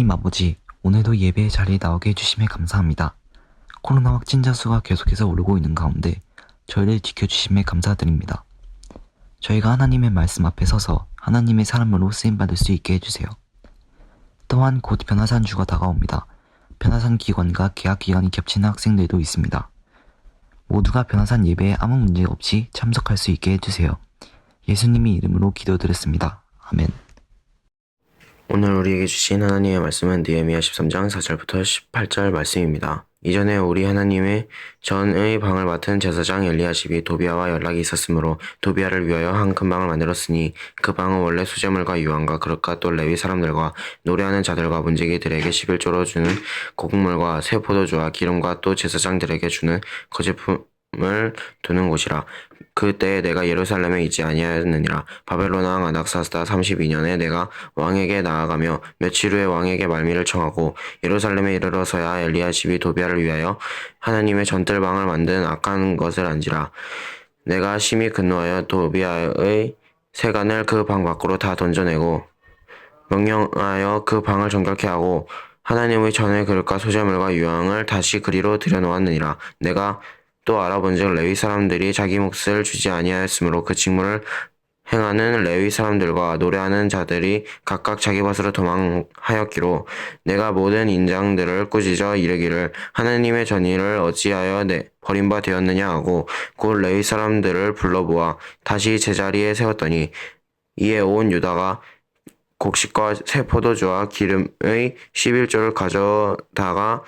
하나님 아버지, 오늘도 예배의 자리에 나오게 해주심에 감사합니다. 코로나 확진자 수가 계속해서 오르고 있는 가운데 저희를 지켜주심에 감사드립니다. 저희가 하나님의 말씀 앞에 서서 하나님의 사람으로 쓰임받을 수 있게 해주세요. 또한 곧 변화산주가 다가옵니다. 변화산 기관과 개학 기간이 겹치는 학생들도 있습니다. 모두가 변화산 예배에 아무 문제 없이 참석할 수 있게 해주세요. 예수님의 이름으로 기도드렸습니다. 아멘. 오늘 우리에게 주신 하나님의 말씀은 느헤미야 13장 4절부터 18절 말씀입니다. 이전에 우리 하나님의 전의 방을 맡은 제사장 엘리야십이 도비아와 연락이 있었으므로 도비아를 위하여 한 큰 방을 만들었으니 그 방은 원래 수제물과 유황과 그릇과 또 레위 사람들과 노래하는 자들과 문지기들에게 11조로 주는 곡물과 새 포도주와 기름과 또 제사장들에게 주는 거제품을 두는 곳이라. 그때에 내가 예루살렘에 있지 아니하였느니라. 바벨론 왕 아닥사스다 32년에 내가 왕에게 나아가며 며칠 후에 왕에게 말미를 청하고 예루살렘에 이르러서야 엘리야십이 도비아를 위하여 하나님의 전뜰방을 만든 악한 것을 안지라. 내가 심히 분노하여 도비아의 세간을 그 방 밖으로 다 던져내고 명령하여 그 방을 정결케 하고 하나님의 전의 그릇과 소재물과 유황을 다시 그리로 들여놓았느니라. 내가 또 알아본즉 레위 사람들이 자기 몫을 주지 아니하였으므로 그 직무를 행하는 레위 사람들과 노래하는 자들이 각각 자기 것으로 도망하였기로 내가 모든 인장들을 꾸짖어 이르기를 하나님의 전의를 어찌하여 버림바 되었느냐 하고 곧 레위 사람들을 불러보아 다시 제자리에 세웠더니 이에 온 유다가 곡식과 새 포도주와 기름의 11조를 가져다가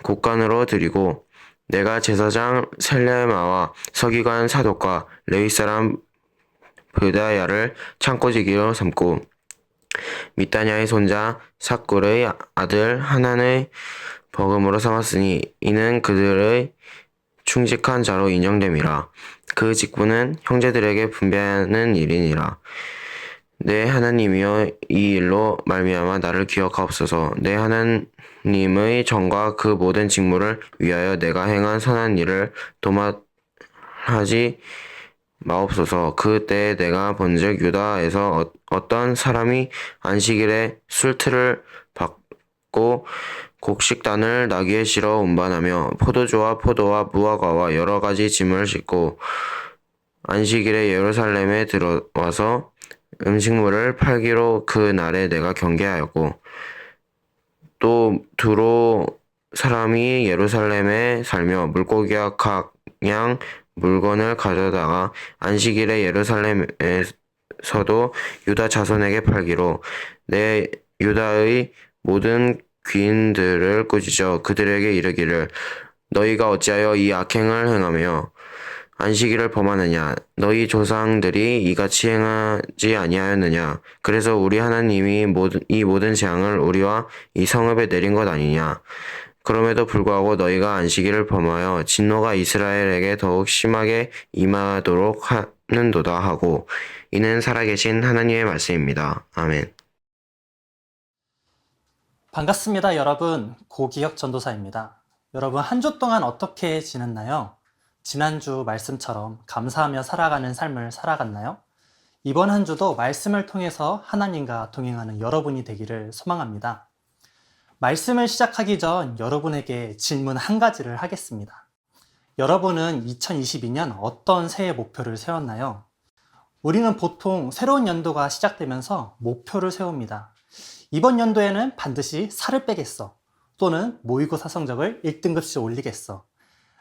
곡간으로 드리고 내가 제사장 셀레마와 서기관 사독과 레위 사람 브다야를 창고지기로 삼고 미다냐의 손자 삭굴의 아들 하난의 버금으로 삼았으니 이는 그들의 충직한 자로 인정됨이라. 그 직분은 형제들에게 분배하는 일이니라. 내 하나님이여 이 일로 말미암아 나를 기억하옵소서. 내 하나님의 전과 그 모든 직무를 위하여 내가 행한 선한 일을 도맡하지 마옵소서. 그때에 내가 본즉 유다에서 어떤 사람이 안식일에 술틀을 받고 곡식단을 나귀에 실어 운반하며 포도주와 포도와 무화과와 여러 가지 짐을 싣고 안식일에 예루살렘에 들어와서 음식물을 팔기로 그 날에 내가 경계하였고 또 두로 사람이 예루살렘에 살며 물고기와 각 양 물건을 가져다가 안식일에 예루살렘에서도 유다 자손에게 팔기로 내 유다의 모든 귀인들을 꾸짖어 그들에게 이르기를 너희가 어찌하여 이 악행을 행하며 안식일을 범하느냐? 너희 조상들이 이같이 행하지 아니하였느냐? 그래서 우리 하나님이 이 모든 재앙을 우리와 이 성읍에 내린 것 아니냐? 그럼에도 불구하고 너희가 안식일을 범하여 진노가 이스라엘에게 더욱 심하게 임하도록 하는도다 하고 이는 살아계신 하나님의 말씀입니다. 아멘. 반갑습니다, 여러분. 고기혁 전도사입니다. 여러분, 한 주 동안 어떻게 지냈나요? 지난주 말씀처럼 감사하며 살아가는 삶을 살아갔나요? 이번 한 주도 말씀을 통해서 하나님과 동행하는 여러분이 되기를 소망합니다. 말씀을 시작하기 전 여러분에게 질문 한 가지를 하겠습니다. 여러분은 2022년 어떤 새해 목표를 세웠나요? 우리는 보통 새로운 연도가 시작되면서 목표를 세웁니다. 이번 연도에는 반드시 살을 빼겠어. 또는 모의고사 성적을 1등급씩 올리겠어.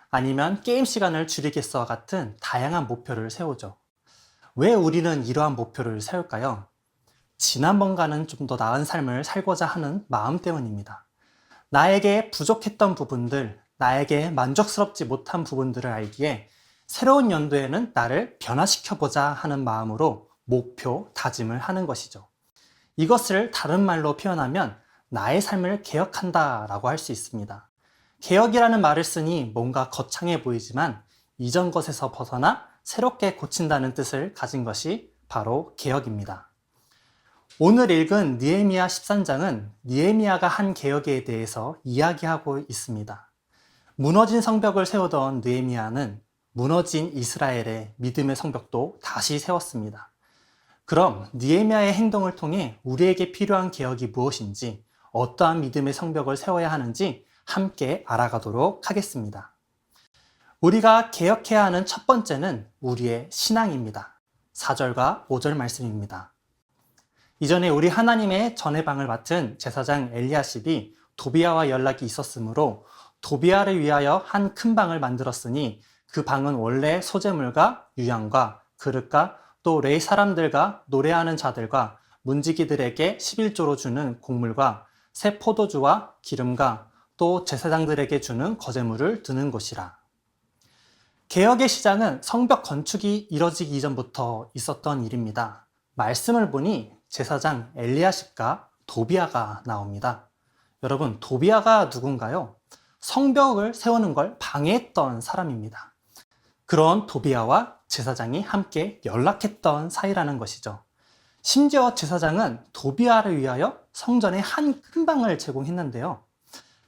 아니면 게임 시간을 줄이겠어와 같은 다양한 목표를 세우죠. 왜 우리는 이러한 목표를 세울까요? 지난번과는 좀 더 나은 삶을 살고자 하는 마음 때문입니다. 나에게 부족했던 부분들, 나에게 만족스럽지 못한 부분들을 알기에 새로운 연도에는 나를 변화시켜보자 하는 마음으로 목표, 다짐을 하는 것이죠. 이것을 다른 말로 표현하면 나의 삶을 개혁한다 라고 할 수 있습니다. 개혁이라는 말을 쓰니 뭔가 거창해 보이지만 이전 것에서 벗어나 새롭게 고친다는 뜻을 가진 것이 바로 개혁입니다. 오늘 읽은 느헤미야 13장은 느헤미야가 한 개혁에 대해서 이야기하고 있습니다. 무너진 성벽을 세우던 느헤미야는 무너진 이스라엘의 믿음의 성벽도 다시 세웠습니다. 그럼 느헤미야의 행동을 통해 우리에게 필요한 개혁이 무엇인지, 어떠한 믿음의 성벽을 세워야 하는지 함께 알아가도록 하겠습니다. 우리가 개혁해야 하는 첫 번째는 우리의 신앙입니다. 4절과 5절 말씀입니다. 이전에 우리 하나님의 전회방을 맡은 제사장 엘리야십이 도비아와 연락이 있었으므로 도비아를 위하여 한 큰 방을 만들었으니 그 방은 원래 소재물과 유향과 그릇과 또 레위 사람들과 노래하는 자들과 문지기들에게 11조로 주는 곡물과 새 포도주와 기름과 또 제사장들에게 주는 거제물을 두는 곳이라. 개혁의 시작은 성벽 건축이 이뤄지기 이전부터 있었던 일입니다. 말씀을 보니 제사장 엘리야십과 도비아가 나옵니다. 여러분, 도비아가 누군가요? 성벽을 세우는 걸 방해했던 사람입니다. 그런 도비아와 제사장이 함께 연락했던 사이라는 것이죠. 심지어 제사장은 도비아를 위하여 성전에 한 큰 방을 제공했는데요.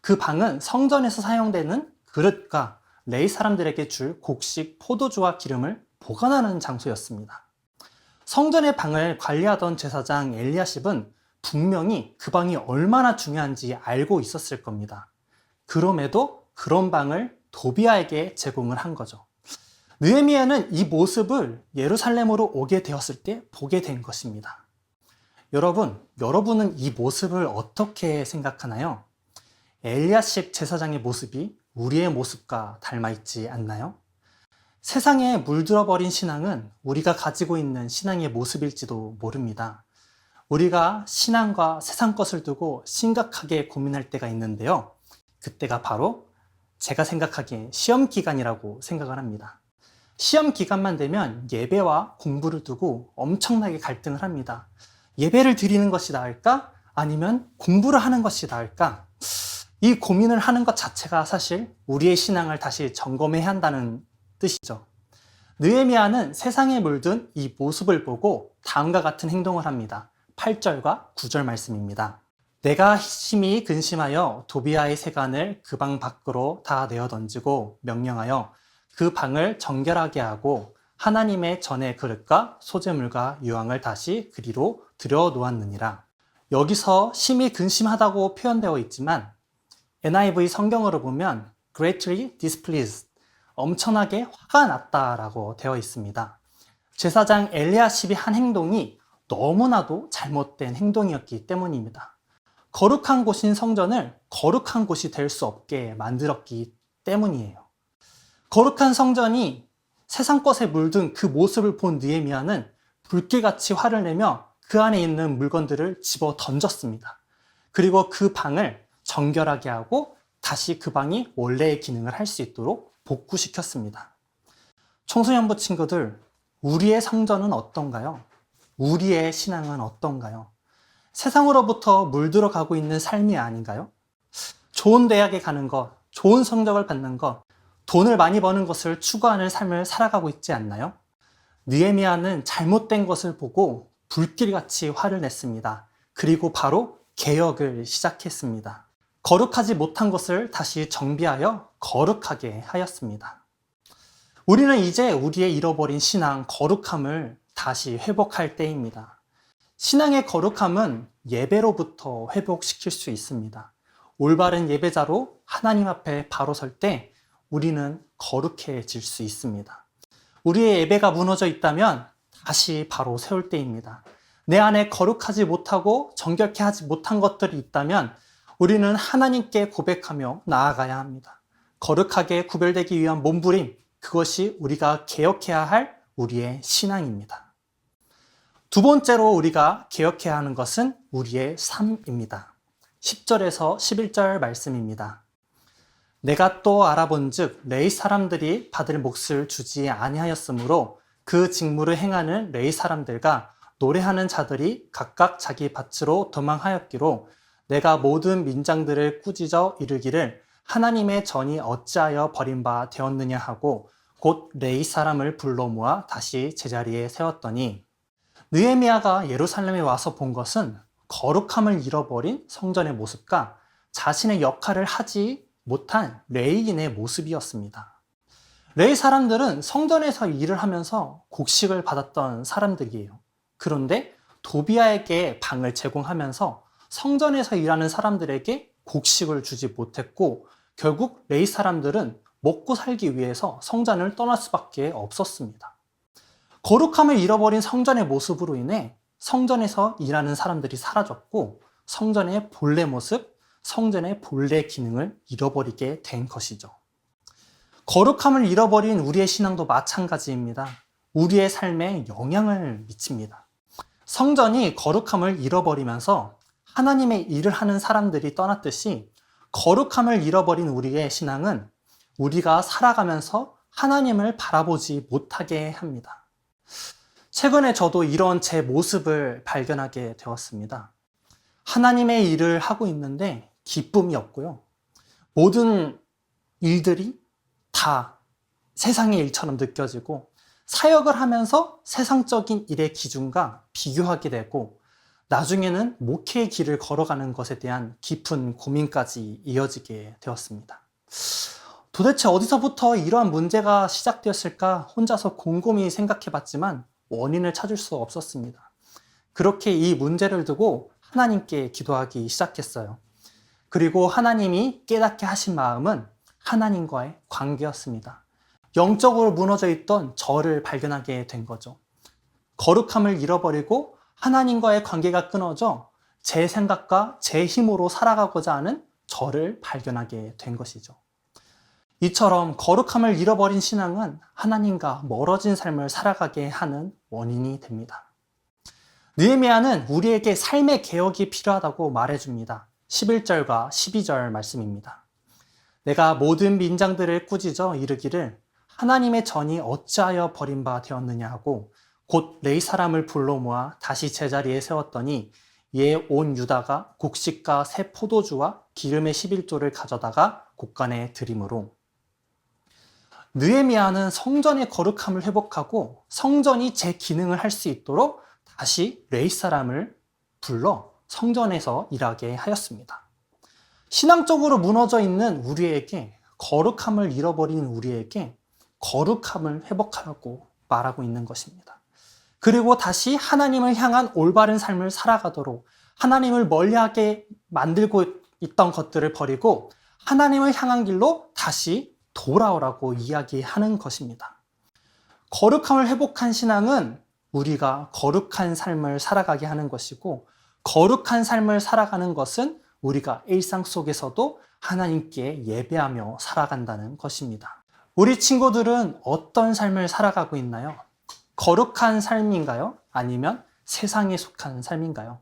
그 방은 성전에서 사용되는 그릇과 레위 사람들에게 줄 곡식 포도주와 기름을 보관하는 장소였습니다. 성전의 방을 관리하던 제사장 엘리야십은 분명히 그 방이 얼마나 중요한지 알고 있었을 겁니다. 그럼에도 그런 방을 도비아에게 제공을 한 거죠. 느헤미야는 이 모습을 예루살렘으로 오게 되었을 때 보게 된 것입니다. 여러분은 이 모습을 어떻게 생각하나요? 엘리야십 제사장의 모습이 우리의 모습과 닮아 있지 않나요? 세상에 물들어버린 신앙은 우리가 가지고 있는 신앙의 모습일지도 모릅니다. 우리가 신앙과 세상 것을 두고 심각하게 고민할 때가 있는데요. 그때가 바로 제가 생각하기엔 시험 기간이라고 생각을 합니다. 시험 기간만 되면 예배와 공부를 두고 엄청나게 갈등을 합니다. 예배를 드리는 것이 나을까? 아니면 공부를 하는 것이 나을까? 이 고민을 하는 것 자체가 사실 우리의 신앙을 다시 점검해야 한다는 뜻이죠. 느헤미야는 세상에 물든 이 모습을 보고 다음과 같은 행동을 합니다. 8절과 9절 말씀입니다. 내가 심히 근심하여 도비아의 세간을 그 방 밖으로 다 내어 던지고 명령하여 그 방을 정결하게 하고 하나님의 전의 그릇과 소재물과 유황을 다시 그리로 들여 놓았느니라. 여기서 심히 근심하다고 표현되어 있지만 NIV 성경으로 보면 greatly displeased, 엄청나게 화가 났다라고 되어 있습니다. 제사장 엘리야십이 한 행동이 너무나도 잘못된 행동이었기 때문입니다. 거룩한 곳인 성전을 거룩한 곳이 될 수 없게 만들었기 때문이에요. 거룩한 성전이 세상 것에 물든 그 모습을 본 느헤미야는 불길같이 화를 내며 그 안에 있는 물건들을 집어 던졌습니다. 그리고 그 방을 정결하게 하고 다시 그 방이 원래의 기능을 할 수 있도록 복구시켰습니다. 청소년부 친구들, 우리의 성전은 어떤가요? 우리의 신앙은 어떤가요? 세상으로부터 물들어 가고 있는 삶이 아닌가요? 좋은 대학에 가는 것, 좋은 성적을 받는 것, 돈을 많이 버는 것을 추구하는 삶을 살아가고 있지 않나요? 느헤미야는 잘못된 것을 보고 불길같이 화를 냈습니다. 그리고 바로 개혁을 시작했습니다. 거룩하지 못한 것을 다시 정비하여 거룩하게 하였습니다. 우리는 이제 우리의 잃어버린 신앙, 거룩함을 다시 회복할 때입니다. 신앙의 거룩함은 예배로부터 회복시킬 수 있습니다. 올바른 예배자로 하나님 앞에 바로 설 때 우리는 거룩해질 수 있습니다. 우리의 예배가 무너져 있다면 다시 바로 세울 때입니다. 내 안에 거룩하지 못하고 정결케 하지 못한 것들이 있다면 우리는 하나님께 고백하며 나아가야 합니다. 거룩하게 구별되기 위한 몸부림, 그것이 우리가 개혁해야 할 우리의 신앙입니다. 두 번째로 우리가 개혁해야 하는 것은 우리의 삶입니다. 10절에서 11절 말씀입니다. 내가 또 알아본즉 레위 사람들이 받을 몫을 주지 아니하였으므로 그 직무를 행하는 레위 사람들과 노래하는 자들이 각각 자기 밭으로 도망하였기로 내가 모든 민장들을 꾸짖어 이르기를 하나님의 전이 어찌하여 버린 바 되었느냐 하고 곧 레위 사람을 불러 모아 다시 제자리에 세웠더니 느헤미야가 예루살렘에 와서 본 것은 거룩함을 잃어버린 성전의 모습과 자신의 역할을 하지 못한 레위인의 모습이었습니다. 레위 사람들은 성전에서 일을 하면서 곡식을 받았던 사람들이에요. 그런데 도비아에게 방을 제공하면서 성전에서 일하는 사람들에게 곡식을 주지 못했고 결국 레위 사람들은 먹고 살기 위해서 성전을 떠날 수밖에 없었습니다. 거룩함을 잃어버린 성전의 모습으로 인해 성전에서 일하는 사람들이 사라졌고 성전의 본래 모습, 성전의 본래 기능을 잃어버리게 된 것이죠. 거룩함을 잃어버린 우리의 신앙도 마찬가지입니다. 우리의 삶에 영향을 미칩니다. 성전이 거룩함을 잃어버리면서 하나님의 일을 하는 사람들이 떠났듯이 거룩함을 잃어버린 우리의 신앙은 우리가 살아가면서 하나님을 바라보지 못하게 합니다. 최근에 저도 이런 제 모습을 발견하게 되었습니다. 하나님의 일을 하고 있는데 기쁨이 없고요. 모든 일들이 다 세상의 일처럼 느껴지고 사역을 하면서 세상적인 일의 기준과 비교하게 되고 나중에는 목회의 길을 걸어가는 것에 대한 깊은 고민까지 이어지게 되었습니다. 도대체 어디서부터 이러한 문제가 시작되었을까 혼자서 곰곰이 생각해 봤지만 원인을 찾을 수 없었습니다. 그렇게 이 문제를 두고 하나님께 기도하기 시작했어요. 그리고 하나님이 깨닫게 하신 마음은 하나님과의 관계였습니다. 영적으로 무너져 있던 저를 발견하게 된 거죠. 거룩함을 잃어버리고 하나님과의 관계가 끊어져 제 생각과 제 힘으로 살아가고자 하는 저를 발견하게 된 것이죠. 이처럼 거룩함을 잃어버린 신앙은 하나님과 멀어진 삶을 살아가게 하는 원인이 됩니다. 느헤미야는 우리에게 삶의 개혁이 필요하다고 말해줍니다. 11절과 12절 말씀입니다. 내가 모든 민장들을 꾸짖어 이르기를 하나님의 전이 어찌하여 버림바 되었느냐 하고 곧 레위 사람을 불러 모아 다시 제자리에 세웠더니 이에 온 유다가 곡식과 새 포도주와 기름의 11조를 가져다가 곳간에 드림으로 느헤미야는 성전의 거룩함을 회복하고 성전이 제 기능을 할 수 있도록 다시 레위 사람을 불러 성전에서 일하게 하였습니다. 신앙적으로 무너져 있는 우리에게 거룩함을 잃어버린 우리에게 거룩함을 회복하라고 말하고 있는 것입니다. 그리고 다시 하나님을 향한 올바른 삶을 살아가도록 하나님을 멀리하게 만들고 있던 것들을 버리고 하나님을 향한 길로 다시 돌아오라고 이야기하는 것입니다. 거룩함을 회복한 신앙은 우리가 거룩한 삶을 살아가게 하는 것이고 거룩한 삶을 살아가는 것은 우리가 일상 속에서도 하나님께 예배하며 살아간다는 것입니다. 우리 친구들은 어떤 삶을 살아가고 있나요? 거룩한 삶인가요? 아니면 세상에 속한 삶인가요?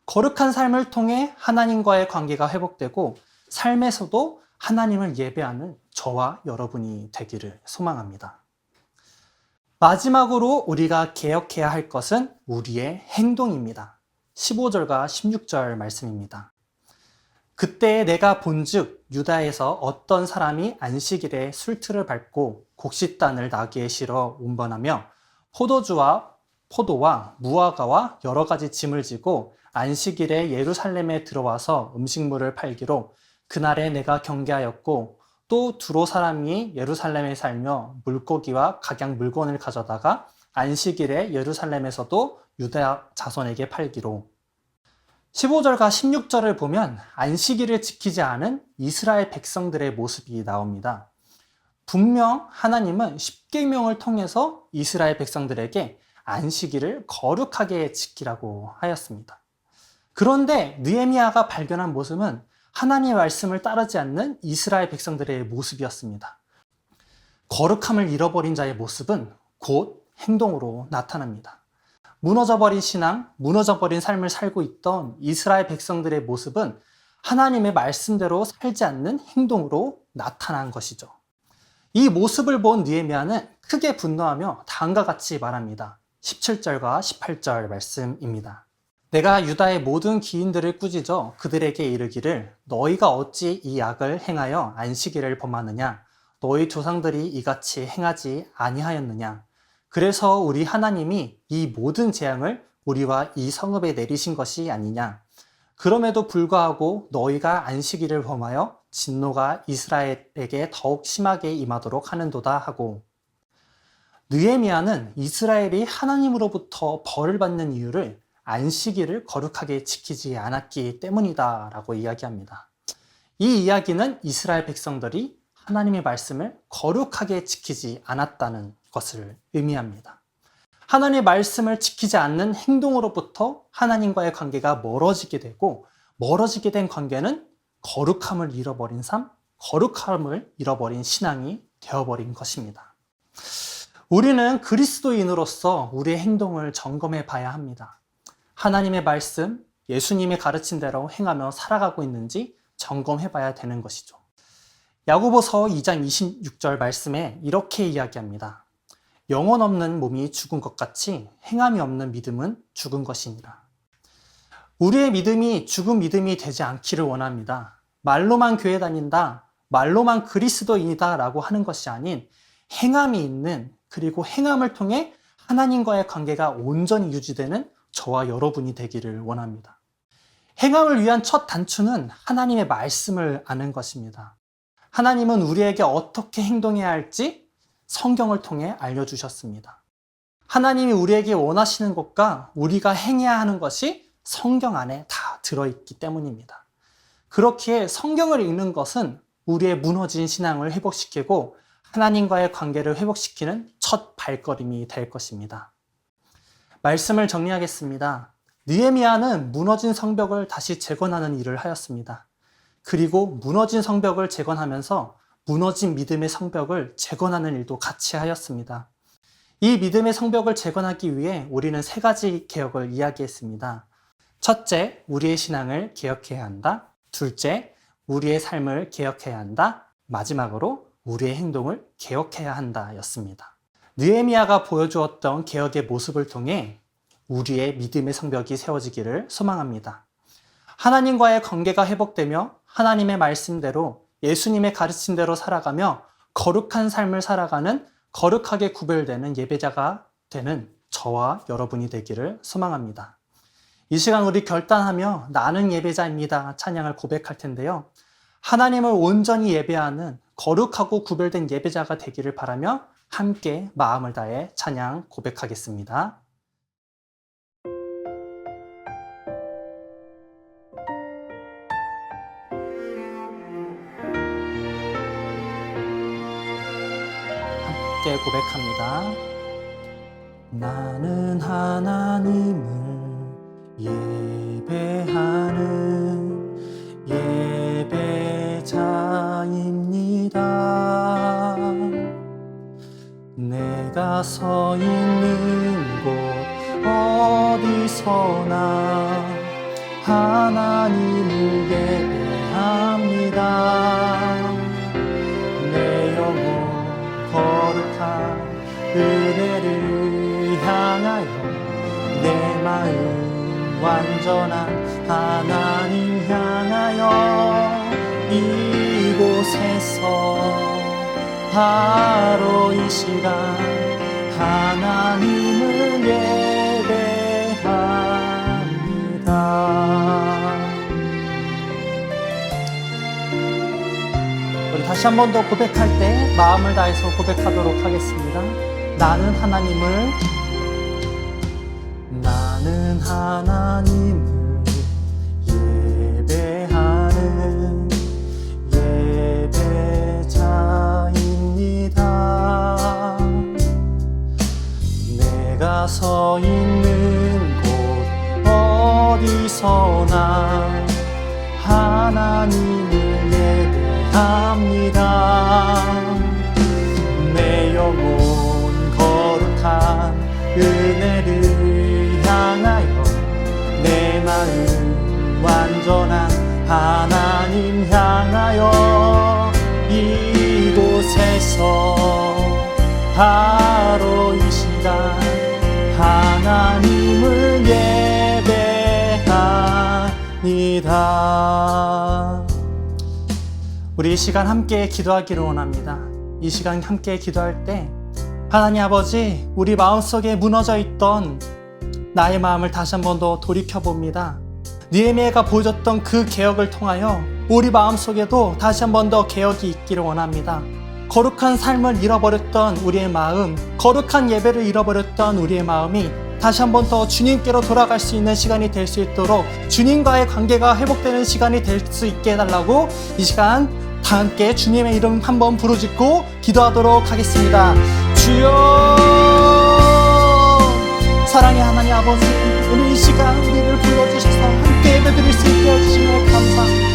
거룩한 삶을 통해 하나님과의 관계가 회복되고 삶에서도 하나님을 예배하는 저와 여러분이 되기를 소망합니다. 마지막으로 우리가 개혁해야 할 것은 우리의 행동입니다. 15절과 16절 말씀입니다. 그때 내가 본즉 유다에서 어떤 사람이 안식일에 술틀을 밟고 곡식단을 나귀에 실어 운반하며 포도와 무화과와 여러 가지 짐을 지고 안식일에 예루살렘에 들어와서 음식물을 팔기로 그날에 내가 경계하였고 또 두로 사람이 예루살렘에 살며 물고기와 각양 물건을 가져다가 안식일에 예루살렘에서도 유다 자손에게 팔기로 15절과 16절을 보면 안식일을 지키지 않은 이스라엘 백성들의 모습이 나옵니다. 분명 하나님은 십계명을 통해서 이스라엘 백성들에게 안식일을 거룩하게 지키라고 하였습니다. 그런데 느헤미야가 발견한 모습은 하나님의 말씀을 따르지 않는 이스라엘 백성들의 모습이었습니다. 거룩함을 잃어버린 자의 모습은 곧 행동으로 나타납니다. 무너져버린 신앙, 무너져버린 삶을 살고 있던 이스라엘 백성들의 모습은 하나님의 말씀대로 살지 않는 행동으로 나타난 것이죠. 이 모습을 본 느헤미야는 크게 분노하며 다음과 같이 말합니다. 17절과 18절 말씀입니다. 내가 유다의 모든 기인들을 꾸짖어 그들에게 이르기를 너희가 어찌 이 악을 행하여 안식일을 범하느냐? 너희 조상들이 이같이 행하지 아니하였느냐? 그래서 우리 하나님이 이 모든 재앙을 우리와 이 성읍에 내리신 것이 아니냐? 그럼에도 불구하고 너희가 안식일을 범하여 진노가 이스라엘에게 더욱 심하게 임하도록 하는도다 하고 느헤미야는 이스라엘이 하나님으로부터 벌을 받는 이유를 안식일을 거룩하게 지키지 않았기 때문이다 라고 이야기합니다. 이 이야기는 이스라엘 백성들이 하나님의 말씀을 거룩하게 지키지 않았다는 것을 의미합니다. 하나님의 말씀을 지키지 않는 행동으로부터 하나님과의 관계가 멀어지게 되고, 멀어지게 된 관계는 거룩함을 잃어버린 삶, 거룩함을 잃어버린 신앙이 되어버린 것입니다. 우리는 그리스도인으로서 우리의 행동을 점검해 봐야 합니다. 하나님의 말씀, 예수님의 가르친 대로 행하며 살아가고 있는지 점검해 봐야 되는 것이죠. 야고보서 2장 26절 말씀에 이렇게 이야기합니다. 영혼 없는 몸이 죽은 것 같이 행함이 없는 믿음은 죽은 것이니라. 우리의 믿음이 죽은 믿음이 되지 않기를 원합니다. 말로만 교회 다닌다, 말로만 그리스도인이다 라고 하는 것이 아닌 행함이 있는, 그리고 행함을 통해 하나님과의 관계가 온전히 유지되는 저와 여러분이 되기를 원합니다. 행함을 위한 첫 단추는 하나님의 말씀을 아는 것입니다. 하나님은 우리에게 어떻게 행동해야 할지 성경을 통해 알려주셨습니다. 하나님이 우리에게 원하시는 것과 우리가 행해야 하는 것이 성경 안에 다 들어있기 때문입니다. 그렇기에 성경을 읽는 것은 우리의 무너진 신앙을 회복시키고 하나님과의 관계를 회복시키는 첫 발걸음이 될 것입니다. 말씀을 정리하겠습니다. 느헤미야는 무너진 성벽을 다시 재건하는 일을 하였습니다. 그리고 무너진 성벽을 재건하면서 무너진 믿음의 성벽을 재건하는 일도 같이 하였습니다. 이 믿음의 성벽을 재건하기 위해 우리는 3가지 개혁을 이야기했습니다. 첫째, 우리의 신앙을 개혁해야 한다. 둘째, 우리의 삶을 개혁해야 한다. 마지막으로 우리의 행동을 개혁해야 한다 였습니다. 느헤미야가 보여주었던 개혁의 모습을 통해 우리의 믿음의 성벽이 세워지기를 소망합니다. 하나님과의 관계가 회복되며 하나님의 말씀대로 예수님의 가르침대로 살아가며 거룩한 삶을 살아가는 거룩하게 구별되는 예배자가 되는 저와 여러분이 되기를 소망합니다. 이 시간 우리 결단하며 나는 예배자입니다 찬양을 고백할 텐데요. 하나님을 온전히 예배하는 거룩하고 구별된 예배자가 되기를 바라며 함께 마음을 다해 찬양 고백하겠습니다. 함께 고백합니다. 나는 하나님을 예배하는 예배자입니다. 내가 서 있는 곳 어디서나 하나님을 예배합니다. 내 영혼 거룩한 은혜를 향하여 내 마음 완전한 하나님 향하여 이곳에서 바로 이 시간 하나님을 예배합니다. 우리 다시 한 번 더 고백할 때 마음을 다해서 고백하도록 하겠습니다. 나는 하나님을 예배하는 예배자입니다. 내가 서 있는 곳 어디서나 하나님을 예배합니다. 내 영혼 거룩한 은혜를 향하여 내 마음 완전한 하나님 향하여 이곳에서 바로 이 시간 하나님을 예배합니다. 우리 이 시간 함께 기도하기를 원합니다. 이 시간 함께 기도할 때 하나님 아버지, 우리 마음속에 무너져 있던 나의 마음을 다시 한 번 더 돌이켜봅니다. 느헤미야가 보여줬던 그 개혁을 통하여 우리 마음속에도 다시 한 번 더 개혁이 있기를 원합니다. 거룩한 삶을 잃어버렸던 우리의 마음, 거룩한 예배를 잃어버렸던 우리의 마음이 다시 한 번 더 주님께로 돌아갈 수 있는 시간이 될 수 있도록 주님과의 관계가 회복되는 시간이 될 수 있게 해달라고 이 시간 다 함께 주님의 이름 한번 부르짖고 기도하도록 하겠습니다. 주여, 사랑의 하나님 아버지, 오늘 이 시간 우리를 불러주셔서 함께 예배드릴 수 있게 해주시면 감사합니다.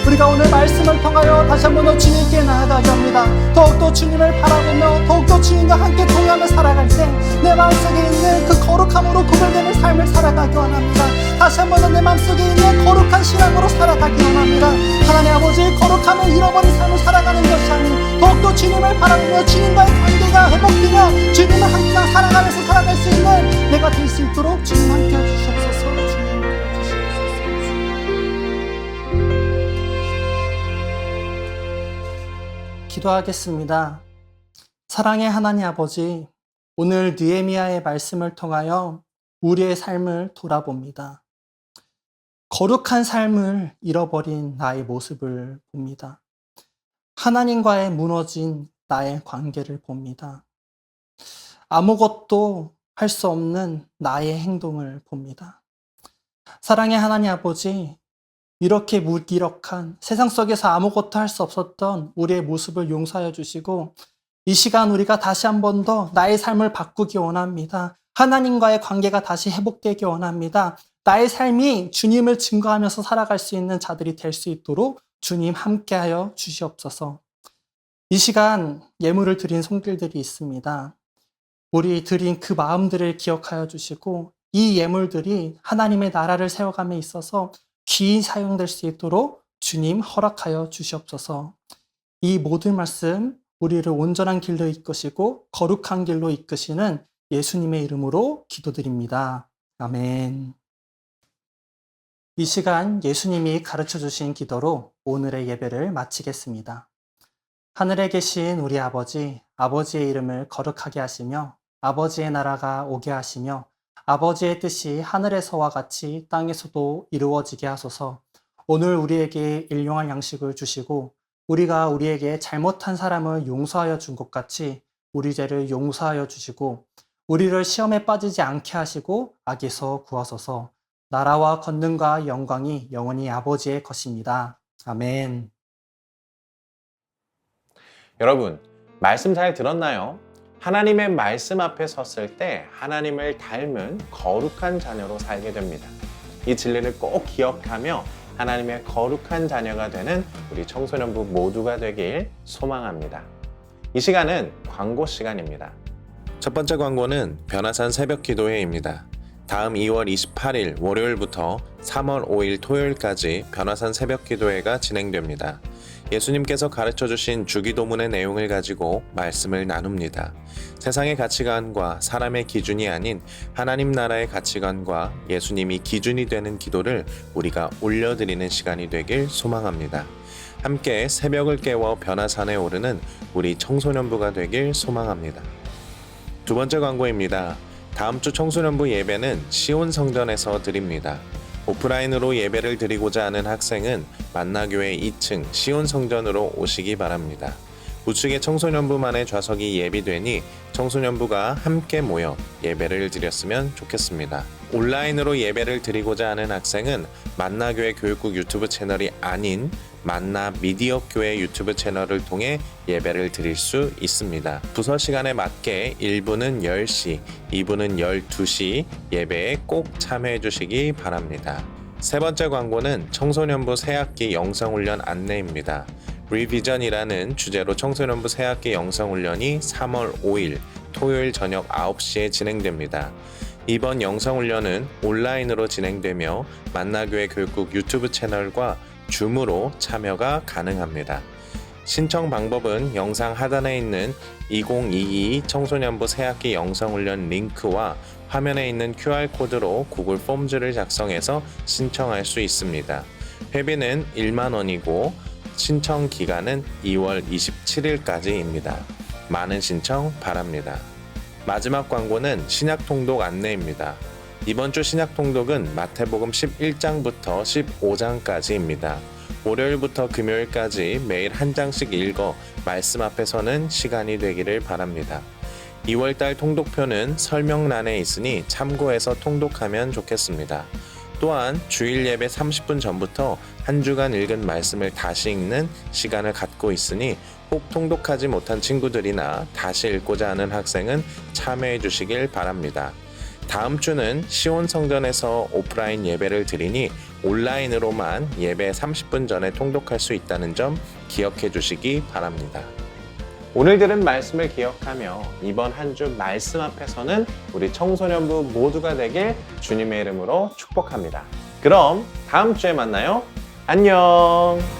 우리가 오늘 말씀을 통하여 다시 한 번 더 주님께 나아가게 합니다. 더욱더 주님을 바라보며 더욱더 주님과 함께 동행하며 살아갈 때 내 마음속에 있는 그 거룩함으로 구별되는 삶을 살아가기 원합니다. 다시 한 번 더 내 마음속에 있는 거룩한 신앙으로 살아가기 원합니다. 하나님 아버지, 거룩함을 잃어버린 삶을 살아가는 것이 아닌 더욱더 주님을 바라보며 주님과의 관계가 회복되며 주님을 항상 살아가면서 살아갈 수 있는 내가 될 수 있도록 주님 함께 해주시옵소서. 주님 함께 해주시옵소서. 기도하겠습니다. 사랑의 하나님 아버지, 오늘 느헤미야의 말씀을 통하여 우리의 삶을 돌아봅니다. 거룩한 삶을 잃어버린 나의 모습을 봅니다. 하나님과의 무너진 나의 관계를 봅니다. 아무것도 할 수 없는 나의 행동을 봅니다. 사랑의 하나님 아버지, 이렇게 무기력한 세상 속에서 아무것도 할 수 없었던 우리의 모습을 용서하여 주시고 이 시간 우리가 다시 한 번 더 나의 삶을 바꾸기 원합니다. 하나님과의 관계가 다시 회복되기 원합니다. 나의 삶이 주님을 증거하면서 살아갈 수 있는 자들이 될 수 있도록 주님 함께하여 주시옵소서. 이 시간 예물을 드린 손길들이 있습니다. 우리 드린 그 마음들을 기억하여 주시고 이 예물들이 하나님의 나라를 세워감에 있어서 귀히 사용될 수 있도록 주님 허락하여 주시옵소서. 이 모든 말씀 우리를 온전한 길로 이끄시고 거룩한 길로 이끄시는 예수님의 이름으로 기도드립니다. 아멘. 이 시간 예수님이 가르쳐 주신 기도로 오늘의 예배를 마치겠습니다. 하늘에 계신 우리 아버지, 아버지의 이름을 거룩하게 하시며 아버지의 나라가 오게 하시며 아버지의 뜻이 하늘에서와 같이 땅에서도 이루어지게 하소서. 오늘 우리에게 일용할 양식을 주시고 우리가 우리에게 잘못한 사람을 용서하여 준 것 같이 우리 죄를 용서하여 주시고 우리를 시험에 빠지지 않게 하시고 악에서 구하소서. 나라와 권능과 영광이 영원히 아버지의 것입니다. 아멘. 여러분, 말씀 잘 들었나요? 하나님의 말씀 앞에 섰을 때 하나님을 닮은 거룩한 자녀로 살게 됩니다. 이 진리를 꼭 기억하며 하나님의 거룩한 자녀가 되는 우리 청소년부 모두가 되길 소망합니다. 이 시간은 광고 시간입니다. 첫 번째 광고는 변화산 새벽 기도회입니다. 다음 2월 28일 월요일부터 3월 5일 토요일까지 변화산 새벽 기도회가 진행됩니다. 예수님께서 가르쳐주신 주기도문의 내용을 가지고 말씀을 나눕니다. 세상의 가치관과 사람의 기준이 아닌 하나님 나라의 가치관과 예수님이 기준이 되는 기도를 우리가 올려드리는 시간이 되길 소망합니다. 함께 새벽을 깨워 변화산에 오르는 우리 청소년부가 되길 소망합니다. 두 번째 광고입니다. 다음 주 청소년부 예배는 시온 성전에서 드립니다. 오프라인으로 예배를 드리고자 하는 학생은 만나교회 2층 시온 성전으로 오시기 바랍니다. 우측에 청소년부만의 좌석이 예비되니 청소년부가 함께 모여 예배를 드렸으면 좋겠습니다. 온라인으로 예배를 드리고자 하는 학생은 만나교회 교육국 유튜브 채널이 아닌 만나 미디어 교회 유튜브 채널을 통해 예배를 드릴 수 있습니다. 부서 시간에 맞게 1부는 10시, 2부는 12시 예배에 꼭 참여해 주시기 바랍니다. 세 번째 광고는 청소년부 새학기 영상훈련 안내입니다. 리비전이라는 주제로 청소년부 새학기 영상훈련이 3월 5일 토요일 저녁 9시에 진행됩니다. 이번 영상훈련은 온라인으로 진행되며 만나교회 교육국 유튜브 채널과 줌으로 참여가 가능합니다. 신청 방법은 영상 하단에 있는 2022 청소년부 새학기 영상훈련 링크와 화면에 있는 QR코드로 구글 폼즈를 작성해서 신청할 수 있습니다. 회비는 1만 원이고 신청 기간은 2월 27일까지입니다. 많은 신청 바랍니다. 마지막 광고는 신약통독 안내입니다. 이번 주 신약통독은 마태복음 11장부터 15장까지입니다. 월요일부터 금요일까지 매일 한 장씩 읽어 말씀 앞에 서는 시간이 되기를 바랍니다. 2월달 통독표는 설명란에 있으니 참고해서 통독하면 좋겠습니다. 또한 주일 예배 30분 전부터 한 주간 읽은 말씀을 다시 읽는 시간을 갖고 있으니 혹 통독하지 못한 친구들이나 다시 읽고자 하는 학생은 참여해 주시길 바랍니다. 다음 주는 시온 성전에서 오프라인 예배를 드리니 온라인으로만 예배 30분 전에 통독할 수 있다는 점 기억해 주시기 바랍니다. 오늘 들은 말씀을 기억하며 이번 한 주 말씀 앞에서는 우리 청소년부 모두가 되길 주님의 이름으로 축복합니다. 그럼 다음 주에 만나요. 안녕!